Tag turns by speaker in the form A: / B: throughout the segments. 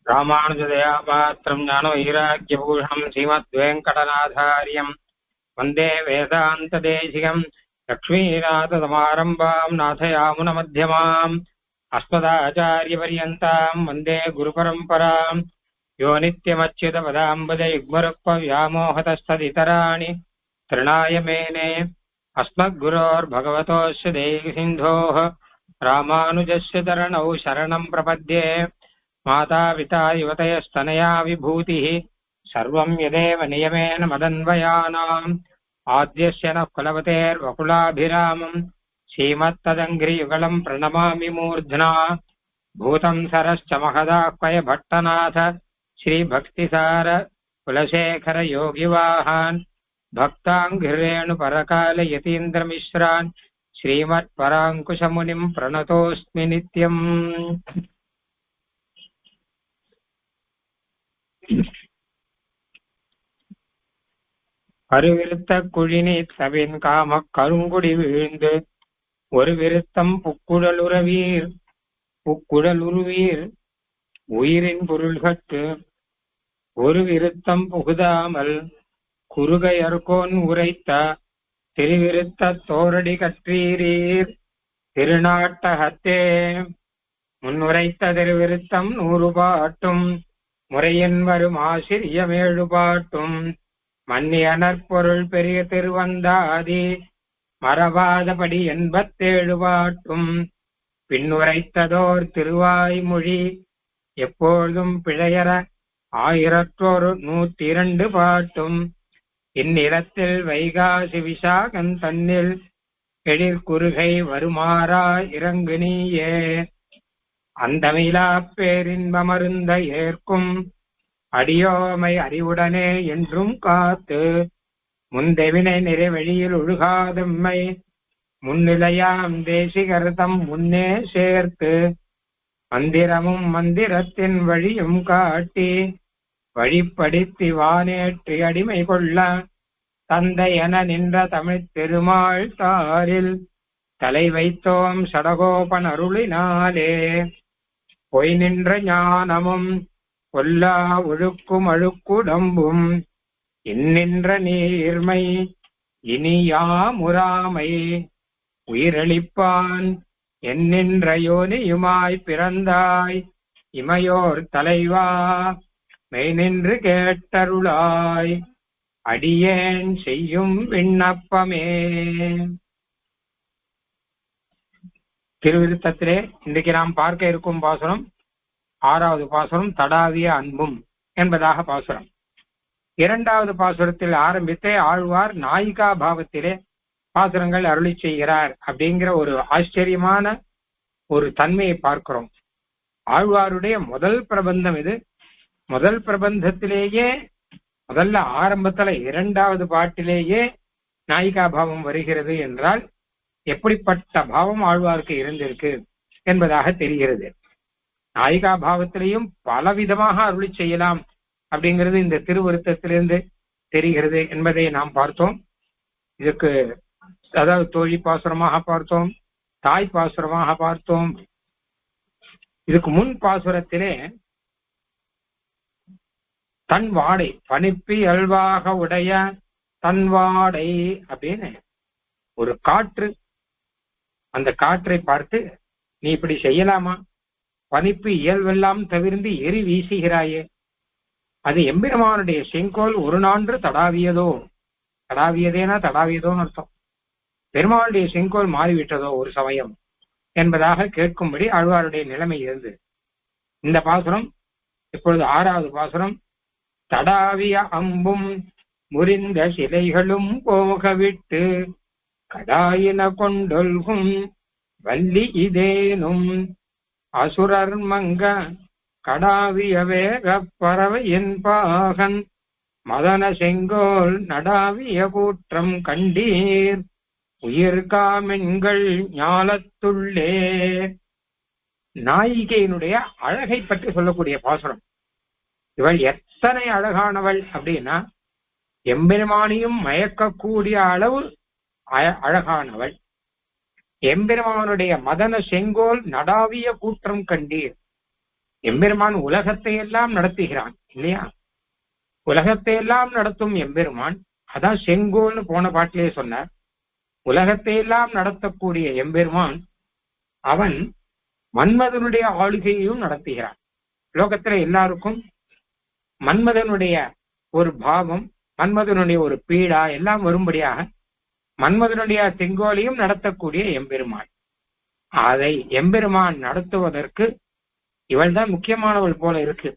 A: ராமானுஜதயா பாத்திரம் ஞானவைராக்கியபூஷணம் ஸ்ரீமத்வேங்கடநாதாரியம் வந்தே வேதாந்ததேசிகம் லக்ஷ்மீநாதசமாரம்பாம் நாதயாமுனமத்தியமாம் அஸ்மதாச்சாரியபர்யந்தாம் வந்தே குருபரம்பராம் யோ நித்யமच्युतपदाम्बुजयुग्मरुक्मव्यामोहतस्तदितराणि तृणाय मेने अस्मद्गुरोर्भगवतोऽस्य देहिसिन्धोः रामानुजस्य चरणौ शरणं प्रपद्ये माता पिता युवतयस्तनया विभूतिः सर्वं यदेव नियमेन मदन्वयानाम् आद्यस्य नः कुलवतेर्वकुलाभिरामं श्रीमत्तदङ्घ्रियुगलं प्रणमामि मूर्ध्ना भूतं सरश्च महदाह्वय भट्टनाथ श्रीभक्तिसार कुलशेखर योगिवाहान् भक्ताङ्घ्रिरेणुपरकाल यतीन्द्रमिश्रान् श्रीमत्पराङ्कुशमुनिं प्रणतोऽस्मि नित्यम्। கருவிருத்த குழினி தவின் காம கருங்குடி வீழ்ந்து ஒரு விருத்தம் புக்குழலுருவீர் உயிரின் பொருள்கட்டு ஒரு விருத்தம் புகுதாமல் குறுகையர்கோன் உரைத்த திருவிருத்த தோரடி கற்றீரீர் திருநாட்டகத்தே முன்னுரைத்த திருவிருத்தம் 100 பாட்டும் முறையின் வரும் ஆசிரியமேழு பாட்டும் மன்னியனற்பொருள் பெரிய திருவந்தாதி மறவாதபடி 87 பாட்டும் பின்னுரைத்ததோர் திருவாய்மொழி எப்பொழுதும் பிழையற 1102 பாட்டும் இந்நிலத்தில் வைகாசி விசாகன் தன்னில் எழிற்குறுகை வருமாறா இறங்கு நீயே அந்தமிலா பேரின்பமருந்த ஏற்கும் அடியோமை அறிவுடனே என்றும் காத்து முந்தெவினை நிறைவெளியில் ஒழுகாதம்மை முன்னிலையாம் தேசிகர்தம் முன்னே சேர்த்து மந்திரமும் மந்திரத்தின் வழியும் காட்டி வழிப்படுத்தி வானேற்றி அடிமை கொள்ள தந்தை என நின்ற தமிழ் திருமால் தாரில் தலை வைத்தோம் சடகோபன் அருளினாலே பொய் நின்ற ஞானமும் கொல்லா ஒழுக்கும் அழுக்குடம்பும் இன்னின்ற நீர்மை இனியாமுறாமை உயிரளிப்பான் என்னின்ற யோனியுமாய் பிறந்தாய் இமையோர் தலைவா மெய் நின்று கேட்டருளாய் அடியேன் செய்யும் விண்ணப்பமே. திருவிருத்தத்திலே இன்றைக்கு நாம் பார்க்க இருக்கும் பாசுரம் 6வது பாசுரம் தடாவிய அன்பும் என்பதாக பாசுரம். 2வது பாசுரத்தில் ஆரம்பித்தே ஆழ்வார் நாயிகா பாவத்திலே பாசுரங்கள் அருளி செய்கிறார் அப்படிங்கிற ஒரு ஆச்சரியமான ஒரு தன்மையை பார்க்கிறோம். ஆழ்வாருடைய முதல் பிரபந்தம் இது. முதல் பிரபந்தத்திலேயே முதல்ல ஆரம்பத்துல 2வது பாட்டிலேயே நாயிகா பாவம் வருகிறது என்றால் எப்படிப்பட்ட பாவம் ஆழ்வாருக்கு இருந்திருக்கு என்பதாக தெரிகிறது. நாயிகா பாவத்திலையும் பலவிதமாக அருளி செய்யலாம் அப்படிங்கிறது இந்த திருவருத்தத்திலிருந்து தெரிகிறது என்பதை நாம் பார்த்தோம். இதற்கு அதாவது தோழி பாசுரமாக பார்த்தோம், தாய் பாசுரமாக பார்த்தோம். இதுக்கு முன் பாசுரத்திலே தன் வாடை பனிப்பி அல்வாக உடைய தன் வாடை அப்படின்னு ஒரு காற்று, அந்த காற்றை பார்த்து நீ இப்படி செய்யலாமா, பனிப்பு இயல்பெல்லாம் தவிர்ந்து எரி வீசுகிறாயே, அது எம்பெருமானுடைய செங்கோல் ஒரு நான்று தடாவியதோ, தடாவியதேனா தடாவியதோன்னு அர்த்தம், பெருமானுடைய செங்கோல் மாறிவிட்டதோ ஒரு சமயம் என்பதாக கேட்கும்படி ஆழ்வாருடைய நிலைமை இருந்து இந்த பாசுரம் இப்பொழுது 6வது பாசுரம் தடாவிய அம்பும் முறிந்த சிலைகளும் போகவிட்டு கடாயின கொண்டொல்கும் வள்ளி இதேனும் அசுரர் மங்க கடாவிய வேக பறவையின் பாகன் மதன செங்கோல் நடாவிய கூற்றம் கண்டீர் உயிர்காமென்கள் ஞாலத்துள்ளே. நாயிகையினுடைய அழகை பற்றி சொல்லக்கூடிய பாசுரம். இவள் எத்தனை அழகானவள் அப்படின்னா எம்பெருமானியும் மயக்கக்கூடிய அளவு அழகானவள். எம்பெருமானுடைய மதன செங்கோல் நடாவிய கூற்றம் கண்டீர். எம்பெருமான் உலகத்தை எல்லாம் நடத்துகிறான் இல்லையா? உலகத்தை எல்லாம் நடத்தும் எம்பெருமான், அதான் செங்கோல்னு போன பாட்டிலே சொன்னார். உலகத்தை எல்லாம் நடத்தக்கூடிய எம்பெருமான் அவன் மன்மதனுடைய ஆளுகையையும் நடத்துகிறான். லோகத்துல எல்லாருக்கும் மன்மதனுடைய ஒரு பாவம், மன்மதனுடைய ஒரு பீடா எல்லாம் வரும்படியாக மன்மதனுடைய செங்கோலையும் நடத்தக்கூடிய எம்பெருமான். அதை எம்பெருமான் நடத்துவதற்கு இவள்தான் முக்கியமானவள் போல இருக்கு.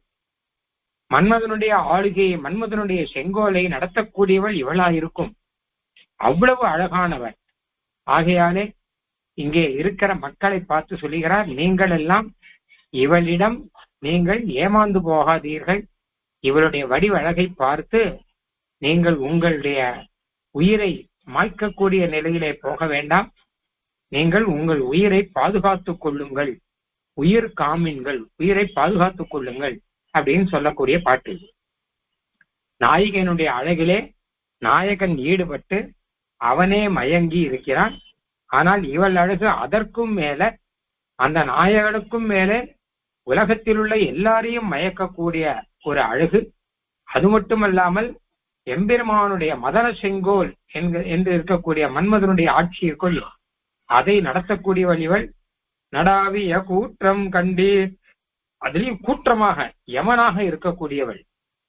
A: மன்மதனுடைய ஆளுகையை, மன்மதனுடைய செங்கோலை நடத்தக்கூடியவள் இவளா இருக்கும். அவ்வளவு அழகானவள். ஆகையாலே இங்கே இருக்கிற மக்களை பார்த்து சொல்லுகிறார், நீங்கள் எல்லாம் இவளிடம் நீங்கள் ஏமாந்து போகாதீர்கள். இவளுடைய வடிவழகை பார்த்து நீங்கள் உங்களுடைய உயிரை மாய்க்கக்கூடிய நிலையிலே போக வேண்டாம். நீங்கள் உங்கள் உயிரை பாதுகாத்துக் கொள்ளுங்கள், உயிர் காமின்கள், உயிரை பாதுகாத்துக் கொள்ளுங்கள் அப்படின்னு சொல்லக்கூடிய பாட்டு. நாயகனுடைய அழகிலே நாயகன் ஈடுபட்டு அவனே மயங்கி இருக்கிறான். ஆனால் இவள் அழகு அதற்கும் மேல, அந்த நாயகனுக்கும் மேலே உலகத்தில் உள்ள எல்லாரையும் மயக்கக்கூடிய ஒரு அழகு. அது மட்டுமல்லாமல் எம்பெருமானுடைய மதன செங்கோல் என்று இருக்கக்கூடிய மன்மதனுடைய ஆட்சி இருக்குள், அதை நடத்தக்கூடியவள் இவள். நடாவிய கூற்றம் கண்டீர், அதிலையும் கூற்றமாக யமனாக இருக்கக்கூடியவள்.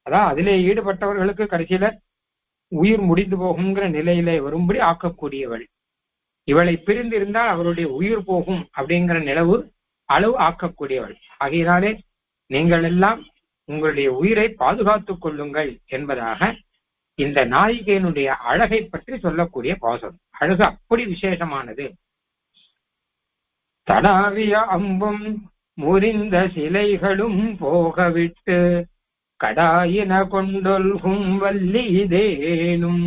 A: அதான் அதிலே ஈடுபட்டவர்களுக்கு கடைசியில உயிர் முடிந்து போகுங்கிற நிலையிலே வரும்படி ஆக்கக்கூடியவள். இவளை பிரிந்திருந்தால் அவருடைய உயிர் போகும் அப்படிங்கிற அளவு ஆக்கக்கூடியவள். ஆகையினாலே நீங்கள் எல்லாம் உங்களுடைய உயிரை பாதுகாத்துக் கொள்ளுங்கள் என்பதாக இந்த நாயிகையினுடைய அழகை பற்றி சொல்லக்கூடிய பாசம். அழகு அப்படி விசேஷமானது. தடாவிய அம்பும் முறிந்த சிலைகளும் போகவிட்டு கடாயின கொண்டொல்கும் வல்லிதேனும்.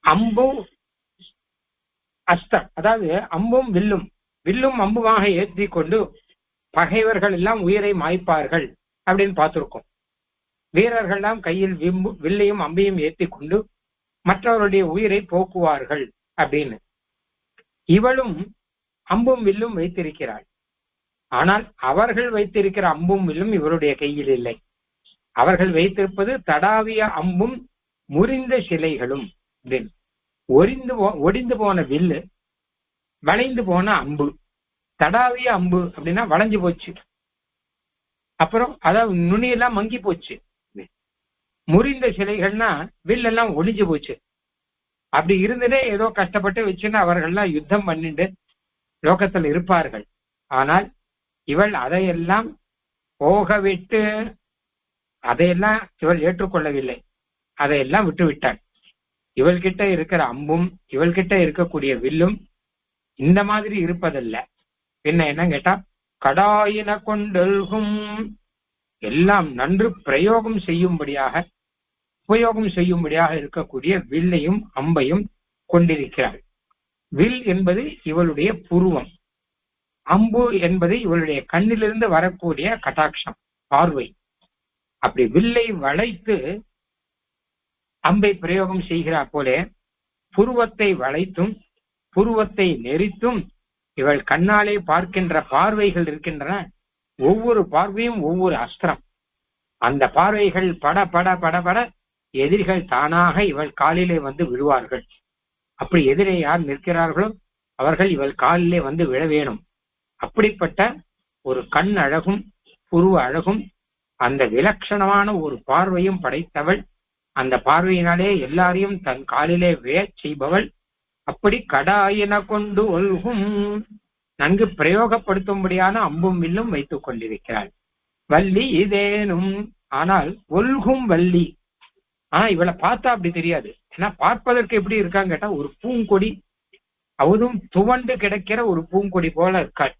A: அம்பும் அஸ்தம், அதாவது அம்பும் வில்லும், வில்லும் அம்புமாக ஏற்றி கொண்டு பகைவர்கள் எல்லாம் உயிரை மாய்ப்பார்கள் அப்படின்னு பார்த்திருக்கோம். வீரர்கள் எல்லாம் கையில் வில்லையும் அம்பையும் ஏற்றி கொண்டு மற்றவருடைய உயிரை போக்குவார்கள் அப்படின்னு. இவளும் அம்பும் வில்லும் வைத்திருக்கிறாள். ஆனால் அவர்கள் வைத்திருக்கிற அம்பும் வில்லும் இவருடைய கையில் இல்லை. அவர்கள் வைத்திருப்பது தடாவிய அம்பும் முறிந்த சிலைகளும். ஒடிந்து போன வில்லு, வளைந்து போன அம்பு. தடாவிய அம்பு அப்படின்னா வளைஞ்சு போச்சு, அப்புறம் அதாவது நுனியெல்லாம் மங்கி போச்சு. முறிந்த சிலைகள்னா வில்லெல்லாம் ஒடிஞ்சு போச்சு. அப்படி இருந்ததே ஏதோ கஷ்டப்பட்டு வச்சுன்னு அவர்கள்லாம் யுத்தம் பண்ணிட்டு லோகத்தில் இருப்பார்கள். ஆனால் இவள் அதையெல்லாம் போகவிட்டு, அதையெல்லாம் இவள் ஏற்றுக்கொள்ளவில்லை, அதையெல்லாம் விட்டு விட்டாள். இவள்கிட்ட இருக்கிற அம்பும் இவள்கிட்ட இருக்கக்கூடிய வில்லும் இந்த மாதிரி இருப்பதல்ல. பின்ன என்ன கேட்டா, கடாயின கொண்டொல்கும், எல்லாம் நன்று பிரயோகம் செய்யும்படியாக உபயோகம் செய்யும்படியாக இருக்கக்கூடிய வில்லையும் அம்பையும் கொண்டிருக்கிறாள். வில் என்பது இவளுடைய புருவம், அம்பு என்பது இவளுடைய கண்ணிலிருந்து வரக்கூடிய கட்டாட்சம், பார்வை. அப்படி வில்லை வளைத்து அம்பை பிரயோகம் செய்கிறார் போலே புருவத்தை வளைத்தும் புருவத்தை நெறித்தும் இவள் கண்ணாலே பார்க்கின்ற பார்வைகள் இருக்கின்றன. ஒவ்வொரு பார்வையும் ஒவ்வொரு அஸ்திரம். அந்த பார்வைகள் பட பட பட பட எதிரிகள் தானாக இவள் காலிலே வந்து விழுவார்கள். அப்படி எதிரே யார் நிற்கிறார்களோ அவர்கள் இவள் காலிலே வந்து விழ வேணும். அப்படிப்பட்ட ஒரு கண் அழகும் புருவ அழகும் அந்த விலட்சணமான ஒரு பார்வையும் படைத்தவள். அந்த பார்வையினாலே எல்லாரையும் தன் காலிலே விழச் செய்பவள். அப்படி கடாயின கொண்டு ஒல்கும், நன்கு பிரயோகப்படுத்தும்படியான அம்பும் வில்லும் வைத்துக் கொண்டிருக்கிறாள். வள்ளி இதேனும், ஆனால் ஒல்கும் வள்ளி. ஆனா இவளை பார்த்தா அப்படி தெரியாது. ஏன்னா பார்ப்பதற்கு எப்படி இருக்கான்னு கேட்டா ஒரு பூங்கொடி, அவதும் துவண்டு கிடைக்கிற ஒரு பூங்கொடி போல இருக்காள்.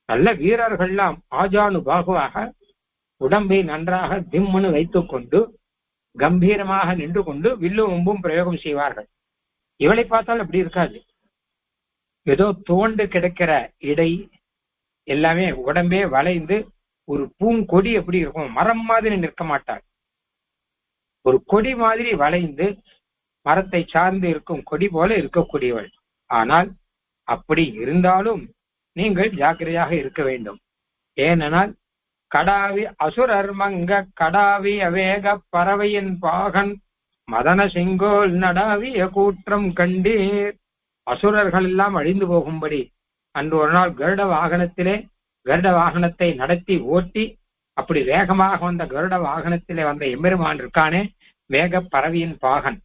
A: நல்ல வீரர்கள்லாம் ஆஜானு பாகுவாக உடம்பை நன்றாக திம்முன்னு வைத்துக் கொண்டு கம்பீரமாக நின்று கொண்டு வில்லும் அம்பும் பிரயோகம் செய்வார்கள். இவளை பார்த்தால் அப்படி இருக்காது. ஏதோ துவண்டு கிடைக்கிற இடை எல்லாமே உடம்பே வளைந்து ஒரு பூங்கொடி எப்படி இருக்கும், மரம் மாதிரி நிற்க மாட்டாள். ஒரு கொடி மாதிரி வளைந்து மரத்தை சார்ந்து இருக்கும் கொடி போல இருக்கக்கூடியவள். ஆனால் அப்படி இருந்தாலும் நீங்கள் ஜாக்கிரதையாக இருக்க வேண்டும். ஏனென்றால் கடாவி அசுரர் மங்க கடாவி அவேக பறவையின் பாகன் மதன செங்கோல் நடாவிய கூற்றம் கண்டீர். அசுரர்கள் எல்லாம் அழிந்து போகும்படி அன்று ஒரு நாள் கருட வாகனத்தை நடத்தி ஓட்டி, அப்படி வேகமாக வந்த கருட வாகனத்திலே வந்த எம்பெருமான் இருக்கானே, வேக பறவையின் பாகன்,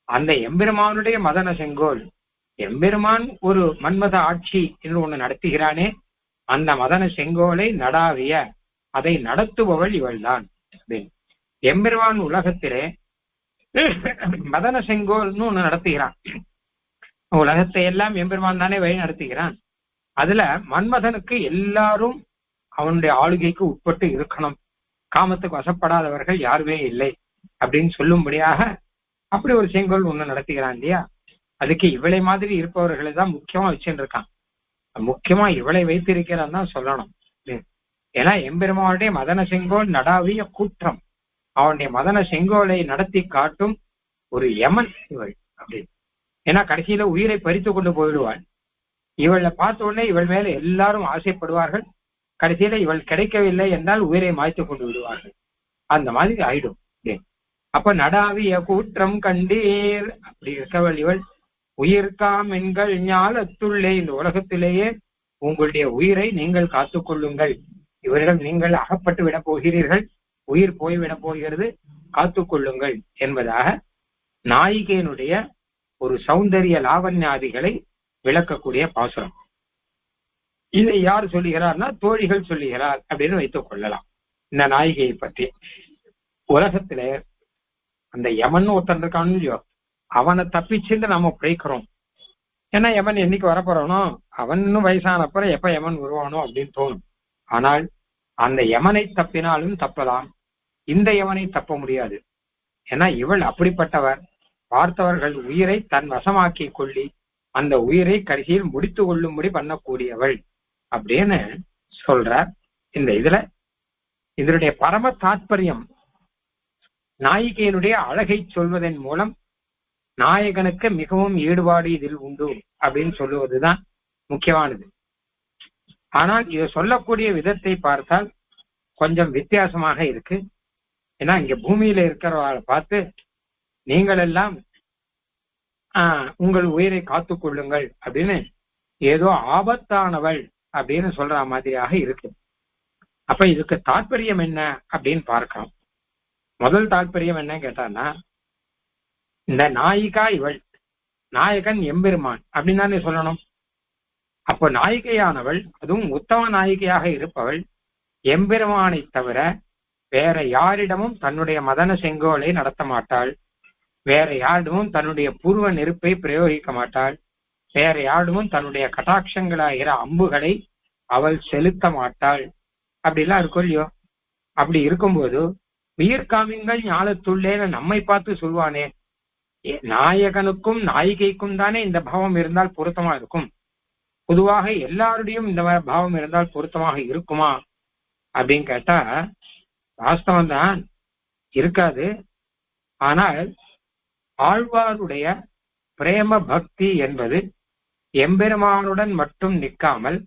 A: அந்த எம்பெருமானுடைய மதன செங்கோல், எம்பெருமான் ஒரு மன்மத ஆட்சி என்று ஒண்ணு நடத்துகிறானே, அந்த மதன செங்கோலை நடாவிய, அதை நடத்துபவள் இவள்தான். எம்பெருமான் உலகத்திலே மதன செங்கோல்னு ஒண்ணு நடத்துகிறான். உலகத்தை எல்லாம் எம்பெருமான் தானே வழி நடத்துகிறான். அதுல மன்மதனுக்கு எல்லாரும் அவனுடைய ஆளுகைக்கு உட்பட்டு இருக்கணும், காமத்துக்கு வசப்படாதவர்கள் யாருமே இல்லை அப்படின்னு சொல்லும்படியாக அப்படி ஒரு செங்கோல் ஒண்ணு நடத்துகிறான் இல்லையா. அதுக்கு இவளை மாதிரி இருப்பவர்களை தான் முக்கியமா வச்சுட்டு இருக்கான். முக்கியமா இவளை வைத்திருக்கிறான் தான் சொல்லணும். ஏன்னா எம்பெருமானுடைய மதன செங்கோல் நடாவிய கூற்றம், அவனுடைய மதன செங்கோலை நடத்தி காட்டும் ஒரு யமன் இவள் அப்படின்னு. ஏன்னா கடைசியில உயிரை பறித்து கொண்டு போயிடுவாள். இவளை பார்த்த உடனே இவள் மேல எல்லாரும் ஆசைப்படுவார்கள். கடைசியில இவள் கிடைக்கவில்லை என்றால் உயிரை மாய்த்து கொண்டு விடுவார்கள். அந்த மாதிரி ஆயிடும். அப்ப நடாவிய கூற்றம் கண்டீர், அப்படி இருக்கவள் இவள். உயிர்காம் என்கள் ஞாலத்துள்ளே, இந்த உலகத்திலேயே உங்களுடைய உயிரை நீங்கள் காத்துக்கொள்ளுங்கள். இவரிடம் நீங்கள் அகப்பட்டு விட போகிறீர்கள், உயிர் போய்விட போகிறது, காத்துக்கொள்ளுங்கள் என்பதாக நாயிகையினுடைய ஒரு சௌந்தரிய லாவண்யாதிகளை விளக்கக்கூடிய பாசுரம். இதை யார் சொல்லுகிறார்னா தோழிகள் சொல்லுகிறார் அப்படின்னு வைத்துக் கொள்ளலாம். இந்த நாயிகையை பற்றி உலகத்துல அந்த யமன் ஒருத்தன் இருக்கான்னு இல்லையோ, அவனை தப்பிச்சுட்டு நாம பிழைக்கிறோம். ஏன்னா யமன் என்னைக்கு வரப்போறானோ, அவன் இன்னும் வயசானப்புறம் எப்ப யமன் வருவானோ அப்படின்னு தோணும். ஆனால் அந்த யமனை தப்பினாலும் தப்பலாம், இந்த யமனை தப்ப முடியாது. ஏன்னா இவள் அப்படிப்பட்டவர். பார்த்தவர்கள் உயிரை தன் வசமாக்கி கொள்ளி அந்த உயிரை கடைசியில் முடித்து கொள்ளும்படி பண்ணக்கூடியவள் அப்படின்னு சொல்றார். இந்த இதனுடைய பரம தாத்பரியம் நாயிகையினுடைய அழகை சொல்வதன் மூலம் நாயகனுக்கு மிகவும் ஈடுபாடு இதில் உண்டு அப்படின்னு சொல்லுவதுதான் முக்கியமானது. ஆனால் இதை சொல்லக்கூடிய விதத்தை பார்த்தால் கொஞ்சம் வித்தியாசமாக இருக்கு. ஏன்னா இங்க பூமியில இருக்கிறவர்களை பார்த்து நீங்கள் எல்லாம் உங்கள் உயிரை காத்துக்கொள்ளுங்கள் அப்படின்னு ஏதோ ஆபத்தானவள் அப்படின்னு சொல்ற மாதிரியாக இருக்கு. அப்ப இதுக்கு தாற்பயம் என்ன அப்படின்னு பார்க்கலாம். முதல் தாற்பயம் என்ன கேட்டான்னா, இந்த நாயிகா இவள், நாயகன் எம்பெருமான் அப்படின்னு தானே சொல்லணும். அப்போ நாயிகையானவள், அதுவும் உத்தம நாயிகையாக இருப்பவள், எம்பெருமானை தவிர வேற யாரிடமும் தன்னுடைய மதன செங்கோலை நடத்த மாட்டாள், வேற யாரிடமும் தன்னுடைய பூர்வ நெருப்பை பிரயோகிக்க மாட்டாள், வேற யாரிடமும் தன்னுடைய கட்டாட்சங்களாகிற அம்புகளை அவள் செலுத்த மாட்டாள். அப்படிலாம் இருக்கும் இல்லையோ. அப்படி இருக்கும்போது உயிர் காமிங்கள் ஞாலத்துள்ளேன்னு நம்மை பார்த்து சொல்வானே, நாயகனுக்கும் நாயிகைக்கும் தானே இந்த பாவம் இருந்தால் பொருத்தமா இருக்கும். பொதுவாக எல்லாருடையும் இந்த பாவம் இருந்தால் பொருத்தமாக இருக்குமா அப்படின்னு கேட்டா வாஸ்தவம் தான், இருக்காது. ஆனால் ஆழ்வாருடைய பிரேம பக்தி என்பது எம்பெருமானுடன் மட்டும் நிற்காமல்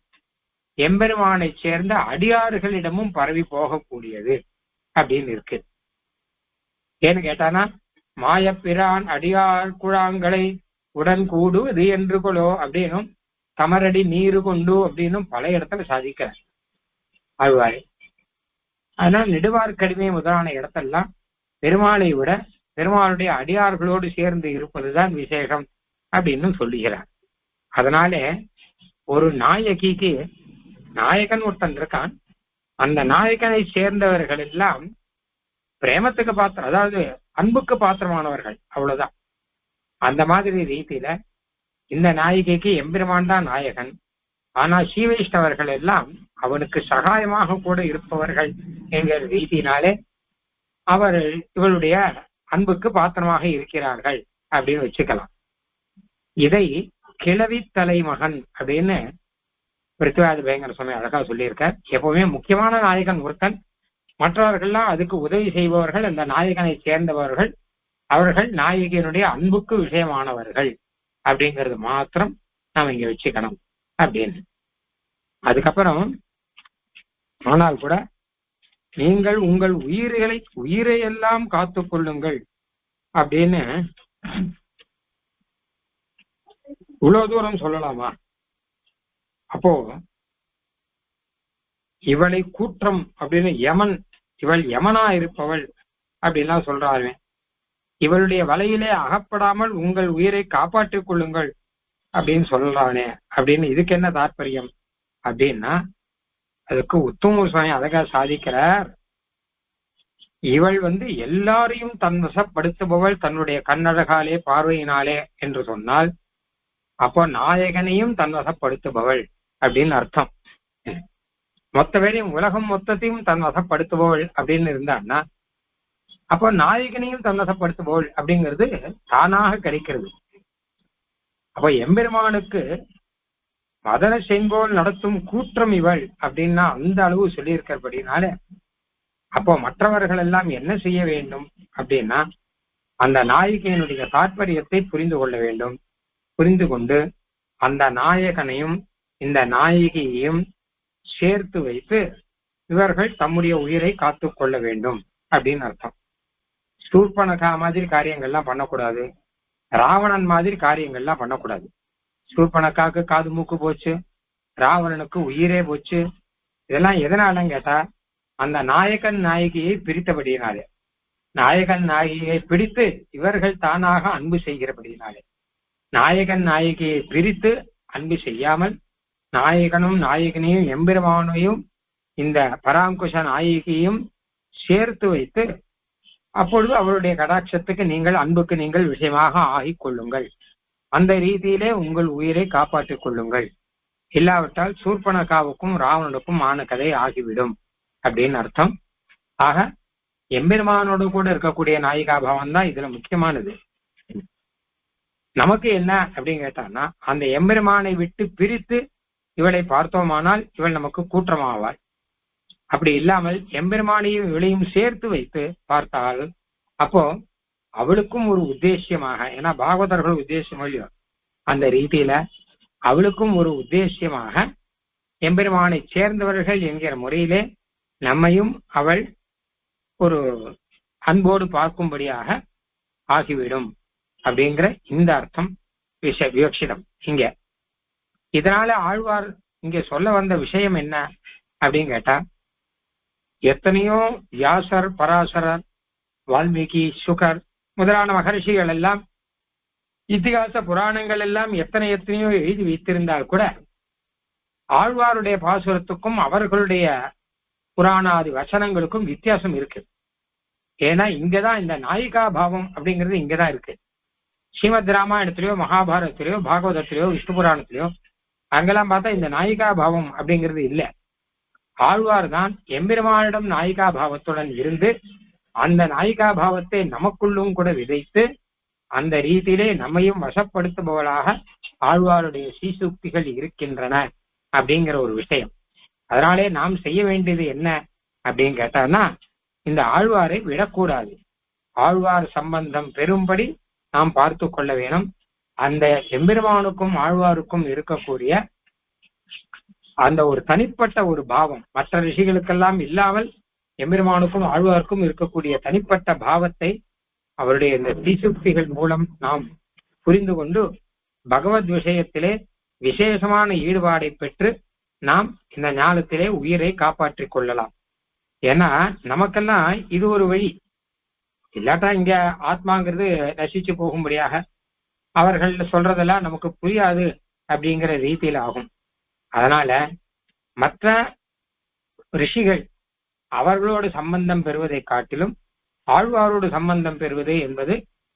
A: எம்பெருமானை சேர்ந்த அடியார்களிடமும் பரவி போகக்கூடியது அப்படின்னு இருக்கு. ஏன்னு கேட்டானா, மாயப்பிரான் அடியார் குழாங்களை உடன் கூடுவது என்று கொலோ அப்படின்னும் தமரடி நீரு கொண்டு அப்படின்னும் பல இடத்துல சாதிக்கிறார் ஆழ்வார். அதனால நெடுவார்க்கடிமை முதலான இடத்தெல்லாம் பெருமாளை விட பெருமாளுடைய அடியார்களோடு சேர்ந்து இருப்பதுதான் விசேஷம் அப்படின்னு சொல்லுகிறார். அதனால ஒரு நாயகிக்கு நாயகன் ஒருத்தன் இருக்கான், அந்த நாயகனை சேர்ந்தவர்கள் எல்லாம் பிரேமத்துக்கு பாத்திரம், அதாவது அன்புக்கு பாத்திரமானவர்கள், அவ்வளவுதான். அந்த மாதிரி ரீதியில இந்த நாயகிக்கு எம்பெருமான் தான் நாயகன். ஆனா ஸ்ரீவைஷ்ணவர்கள் எல்லாம் அவனுக்கு சகாயமாக கூட இருப்பவர்கள் என்கிற ரீதியினாலே அவர்கள் இவளுடைய அன்புக்கு பாத்திரமாக இருக்கிறார்கள் அப்படின்னு வச்சுக்கலாம். இதை கிழவி தலைமகன் அப்படின்னு பிருத்திவிராஜ பயங்கர சுவாமி அழகா சொல்லியிருக்கார். எப்பவுமே முக்கியமான நாயகன் ஒருத்தன், மற்றவர்கள்லாம் அதுக்கு உதவி செய்பவர்கள், அந்த நாயகனை சேர்ந்தவர்கள், அவர்கள் நாயகியினுடைய அன்புக்கு விஷயமானவர்கள் அப்படிங்கிறது மாத்திரம் நாம் இங்க வச்சுக்கணும் அப்படின்னு. அதுக்கப்புறம் ஆனால் கூட நீங்கள் உங்கள் உயிரை எல்லாம் காத்து கொள்ளுங்கள் அப்படின்னு இவ்வளவு தூரம் சொல்லலாமா? அப்போ இவளை கூற்றம் அப்படின்னு யமன், இவள் யமனா இருப்பவள் அப்படின்லாம் சொல்றாரு. இவளுடைய வலையிலே அகப்படாமல் உங்கள் உயிரை காப்பாற்றிக் கொள்ளுங்கள் அப்படின்னு சொல்றானே அப்படின்னு இதுக்கு என்ன தாற்பயம் அப்படின்னா, அதுக்கு உத்தம சுவாமி அழகா சாதிக்கிறார். இவள் எல்லாரையும் தன் வசப்படுத்துபவள் தன்னுடைய கண்ணழகாலே பார்வையினாலே என்று சொன்னால், அப்போ நாயகனையும் தன் வசப்படுத்துபவள் அப்படின்னு அர்த்தம். மொத்த பேரையும் உலகம் மொத்தத்தையும் தன் வசப்படுத்துபவள் அப்படின்னு இருந்தான்னா, அப்போ நாயகனையும் தன் வசப்படுத்துபவள் அப்படிங்கிறது தானாக கிடைக்கிறது. அப்போ எம்பெருமானுக்கு மதன செங்கோல் நடத்தும் கூற்றம் இவள் அப்படின்னா அந்த அளவு சொல்லியிருக்கிறபடினால, அப்போ மற்றவர்கள் எல்லாம் என்ன செய்ய வேண்டும் அப்படின்னா, அந்த நாயகியினுடைய தாற்பயத்தை புரிந்து கொள்ள வேண்டும். புரிந்து கொண்டு அந்த நாயகனையும் இந்த நாயகியையும் சேர்த்து வைத்து இவர்கள் தம்முடைய உயிரை காத்து கொள்ள வேண்டும் அப்படின்னு அர்த்தம். சூர்பனகா மாதிரி காரியங்கள்லாம் பண்ணக்கூடாது, ராவணன் மாதிரி காரியங்கள்லாம் பண்ணக்கூடாது. சூர்பனகாவுக்கு காது மூக்கு போச்சு, ராவணனுக்கு உயிரே போச்சு. இதெல்லாம் எதனாலன்னு கேட்டா, அந்த நாயகன் நாயகியை பிரித்தபடியினாலே, நாயகன் நாயகியை பிடித்து இவர்கள் தானாக அன்பு செய்கிறபடியினாலே. நாயகன் நாயகியை பிரித்து அன்பு செய்யாமல் நாயகனும் நாயகனையும் எம்பெருமானையும் இந்த பராங்குஷ நாயகியையும் சேர்த்து வைத்து அப்பொழுது அவருடைய கடாட்சத்துக்கு நீங்கள் அன்புக்கு நீங்கள் விஷயமாக ஆகிக் கொள்ளுங்கள். அந்த ரீதியிலே உங்கள் உயிரை காப்பாற்றிக் கொள்ளுங்கள். இல்லாவிட்டால் சூர்பனகாவுக்கும் ராவணனுக்கும் ஆன கதை ஆகிவிடும் அப்படின்னு அர்த்தம். ஆக எம்பெருமானோடு கூட இருக்கக்கூடிய நாயிகாபாவம் தான் இதுல முக்கியமானது. நமக்கு என்ன அப்படின்னு கேட்டான்னா, அந்த எம்பெருமானை விட்டு பிரித்து இவளை பார்த்தோமானால் இவள் நமக்கு கூற்றமாவாள். அப்படி இல்லாமல் எம்பெருமானையும் இவளையும் சேர்த்து வைத்து பார்த்தால் அப்போ அவளுக்கும் ஒரு உத்தேசியமாக, ஏன்னா பாகவதர்கள் உத்தேசியம் இல்லையோ, அந்த ரீதியில அவளுக்கும் ஒரு உத்தேசியமாக எம்பெருமானை சேர்ந்தவர்கள் என்கிற முறையிலே நம்மையும் அவள் ஒரு அன்போடு பார்க்கும்படியாக ஆகிவிடும் அப்படிங்கிற இந்த அர்த்தம் விவக்ஷிதம் இங்க. இதனால ஆழ்வார் இங்க சொல்ல வந்த விஷயம் என்ன அப்படின்னு கேட்டா, எத்தனையோ வியாசர், பராசரர், வால்மீகி, சுகர் முதலான மகர்ஷிகள் எல்லாம் இத்திகாச புராணங்கள் எல்லாம் எத்தனையோ எழுதி வைத்திருந்தால் கூட ஆழ்வாருடைய பாசுரத்துக்கும் அவர்களுடைய புராணாதி வசனங்களுக்கும் வித்தியாசம் இருக்கு. ஏன்னா இங்கதான் இந்த நாயிகா பாவம் அப்படிங்கிறது இங்கதான் இருக்கு. ஸ்ரீமத் ராமாயணத்திலேயோ மகாபாரதத்திலேயோ பாகவதத்திலேயோ விஷ்ணு புராணத்திலேயோ அங்கெல்லாம் பார்த்தா இந்த நாயிகா பாவம் அப்படிங்கிறது இல்லை. ஆழ்வார் தான் எம்பெருமானிடம் நாயிகா பாவத்துடன் இருந்து அந்த நாயிகா பாவத்தை நமக்குள்ளும் கூட விதைத்து அந்த ரீதியிலே நம்மையும் வசப்படுத்துபவளாக ஆழ்வாருடைய சீசுக்திகள் இருக்கின்றன அப்படிங்கிற ஒரு விஷயம். அதனாலே நாம் செய்ய வேண்டியது என்ன அப்படின்னு கேட்டான்னா, இந்த ஆழ்வாரை விடக்கூடாது. ஆழ்வார் சம்பந்தம் பெறும்படி நாம் பார்த்து கொள்ள வேணும். அந்த எம்பெருமானுக்கும் ஆழ்வாருக்கும் இருக்கக்கூடிய அந்த ஒரு தனிப்பட்ட ஒரு பாவம் மற்ற ரிஷிகளுக்கெல்லாம் இல்லாமல் எம்பெருமானுக்கும் ஆழ்வாருக்கும் இருக்கக்கூடிய தனிப்பட்ட பாவத்தை அவருடைய இந்த தீசுக்திகள் மூலம் நாம் புரிந்து கொண்டு பகவத் விஷயத்திலே விசேஷமான ஈடுபாடை பெற்று நாம் இந்த ஞானத்திலே உயிரை காப்பாற்றிக் கொள்ளலாம். ஏன்னா நமக்கெல்லாம் இது ஒரு வழி. இல்லாட்டா இங்க ஆத்மாங்கிறது நசிச்சு போகும்படியாக அவர்கள் சொல்றதெல்லாம் நமக்கு புரியாது அப்படிங்கிற ரீதியில ஆகும். அதனால மற்ற ரிஷிகள் அவர்களோடு சம்பந்தம் பெறுவதை காட்டிலும் ஆழ்வாரோடு சம்பந்தம் பெறுவது என்பது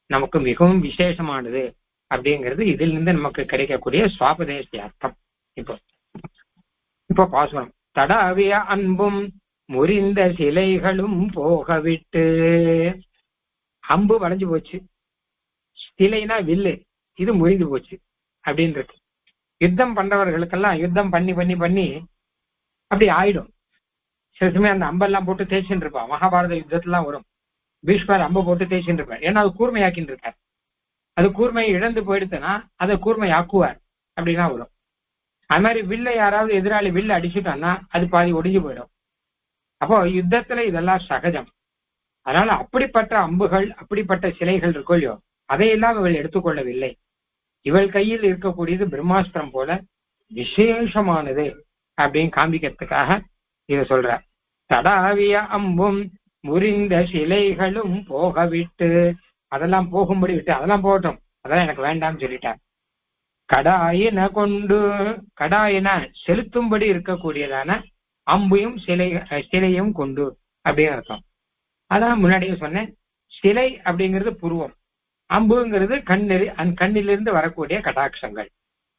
A: நமக்கு மிகவும் விசேஷமானது அப்படிங்கிறது இதிலிருந்து நமக்கு கிடைக்கக்கூடிய சுவாபதேச அர்த்தம். இப்போ பாசுரம். தடாவிய அன்பும் முறிந்த சிலைகளும் போகவிட்டு, அம்பு வளைஞ்சு போச்சு, சிலைனா வில்லு, இது முறிந்து போச்சு அப்படின்னு இருக்கு. யுத்தம் பண்றவர்களுக்கெல்லாம் யுத்தம் பண்ணி பண்ணி பண்ணி அப்படி ஆயிடும். சில சமயம் அந்த அம்பெல்லாம் போட்டு தேய்ச்சின்னு இருப்பான். மகாபாரத யுத்தத்துலாம் வரும், பீஷ்மர் அம்பு போட்டு தேய்ச்சின்னு இருப்பார். ஏன்னா அது கூர்மையாக்கின்னு இருக்கார். அது கூர்மையை இழந்து போயிடுத்துன்னா அதை கூர்மையாக்குவார் அப்படின்னா வரும். அது மாதிரி வில்ல யாராவது எதிராளி வில்ல அடிச்சுட்டான்னா அது பாதி ஒடிஞ்சு போயிடும். அப்போ யுத்தத்துல இதெல்லாம் சகஜம். அதனால அப்படிப்பட்ட அம்புகள் அப்படிப்பட்ட சிலைகள் இருக்கோ இல்லையோ அதையெல்லாம் இவள் எடுத்துக்கொள்ளவில்லை. இவள் கையில் இருக்கக்கூடியது பிரம்மாஸ்திரம் போல விசேஷமானது அப்படின்னு காண்பிக்கிறதுக்காக இத சொல்ற. தடாவிய அம்பும் முறிந்த சிலைகளும் போக விட்டு, அதெல்லாம் போகும்படி விட்டு, அதெல்லாம் போகட்டும், அதெல்லாம் எனக்கு வேண்டாம்னு சொல்லிட்டார். கடாயின கொண்டு, கடாயின செலுத்தும்படி இருக்கக்கூடியதான அம்பையும் சிலையும் கொண்டு அப்படின்னு அர்த்தம். அதான் முன்னாடியே சொன்னேன், சிலை அப்படிங்கிறது புருவம், அம்புங்கிறது கண்ணிலிருந்து வரக்கூடிய கடாட்சங்கள்.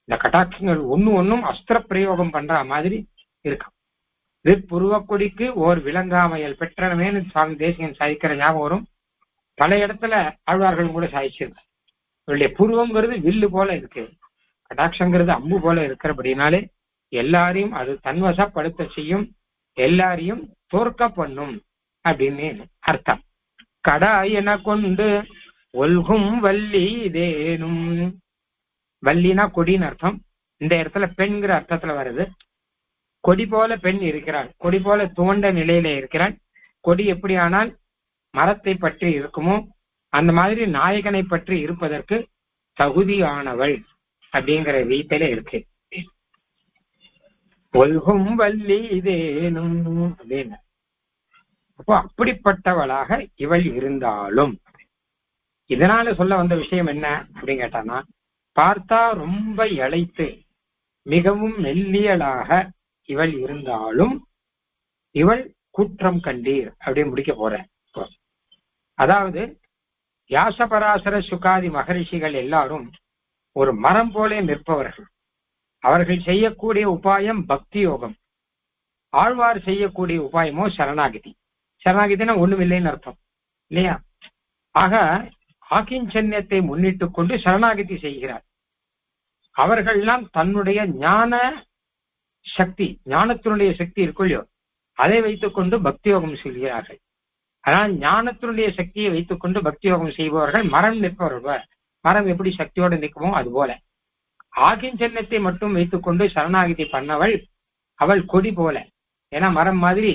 A: இந்த கடாட்சங்கள் ஒன்னும் அஸ்திர பிரயோகம் பண்ற மாதிரி இருக்கும். இது புருவக்கொடிக்கு ஓர் விலங்காமையல் பெற்றனமேனு சுவாமி தேசிகன் சாதிக்கிற ஞாபகம் வரும். பல இடத்துல ஆழ்வார்கள் கூட சாதிச்சிருக்கு. இவருடைய புருவங்கிறது வில்லு போல இருக்கு, கடாட்சங்கிறது அம்பு போல இருக்கிறபடினாலே எல்லாரையும் அது தன்வசப்படுத்த செய்யும், எல்லாரையும் தோற்க பண்ணும் அப்படின்னு அர்த்தம். கடாயின கொண்டு ஒல்கும் வள்ளி இதேனும், வள்ளினா கொடின்னு அர்த்தம். இந்த இடத்துல பெண்கிற அர்த்தத்துல வருது. கொடி போல பெண் இருக்கிறாள், கொடி போல துவண்ட நிலையில இருக்கிறாள். கொடி எப்படி ஆனால் மரத்தை பற்றி இருக்குமோ அந்த மாதிரி நாயகனை பற்றி இருப்பதற்கு தகுதியானவள் அப்படிங்கிற ரீதியில இருக்கு. ஒல்கும் வள்ளி இதேனும் அப்படின்னு. அப்போ அப்படிப்பட்டவளாக இவள் இருந்தாலும், இதனால சொல்ல வந்த விஷயம் என்ன அப்படின்னு கேட்டானா, பார்த்தா ரொம்ப இளைத்து மிகவும் மெல்லியலாக இவள் இருந்தாலும் இவள் குற்றம் கண்டீர் அப்படின்னு முடிக்க போறேன். அதாவது வியாசபராசர சுகாதி மகரிஷிகள் எல்லாரும் ஒரு மரம் போல நிற்பவர்கள். அவர்கள் செய்யக்கூடிய உபாயம் பக்தி யோகம். ஆழ்வார் செய்யக்கூடிய உபாயமோ சரணாகதி. சரணாகதினா ஒண்ணும் இல்லைன்னு அர்த்தம் இல்லையா? ஆக ஆக்கிஞ்சன்யத்தை முன்னிட்டு கொண்டு சரணாகதி செய்கிறார். அவர்கள்லாம் தன்னுடைய ஞான சக்தி, ஞானத்தினுடைய சக்தி இருக்குள்ளோ அதை வைத்துக் கொண்டு பக்தி யோகம் செய்கிறார்கள். ஆனால் ஞானத்தினுடைய சக்தியை வைத்துக் கொண்டு பக்தி யோகம் செய்பவர்கள் மரம் நிற்பவர்கள். மரம் எப்படி சக்தியோடு நிற்குமோ அது போல ஆகிஞ்சன்யத்தை மட்டும் வைத்துக் கொண்டு சரணாகதி பண்ணவள் அவள் கொடி போல. ஏன்னா மரம் மாதிரி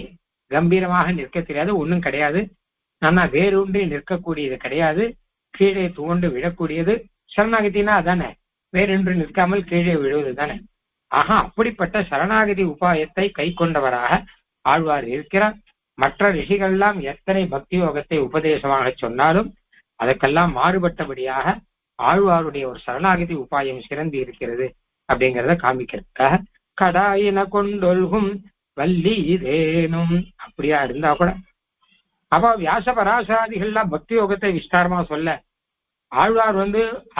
A: கம்பீரமாக நிற்க தெரியாது, ஒன்றும் கிடையாது. ஆனா வேரூன்றி நிற்கக்கூடியது கிடையாது, கீழே துவண்டு விழக்கூடியது. சரணாகதினா அதானே, வேறொன்று நிற்காமல் கீழே விழுவது தானே. ஆஹா, அப்படிப்பட்ட சரணாகதி உபாயத்தை கை கொண்டவராக ஆழ்வார் இருக்கிறார். மற்ற ரிஷிகள்லாம் எத்தனை பக்தி யோகத்தை உபதேசமாக சொன்னாலும் அதற்கெல்லாம் மாறுபட்டபடியாக ஆழ்வாருடைய ஒரு சரணாகதி உபாயம் சிறந்து இருக்கிறது அப்படிங்கிறத காமிக்கிறதுக்காக கடாயின கொண்டொல்கும் வள்ளி இதேனும் அப்படியா இருந்தா கூட, அப்ப வியாச பராசராதிகள்லாம் பக்தி யோகத்தை விஸ்தாரமா சொல்ல ஆழ்வார்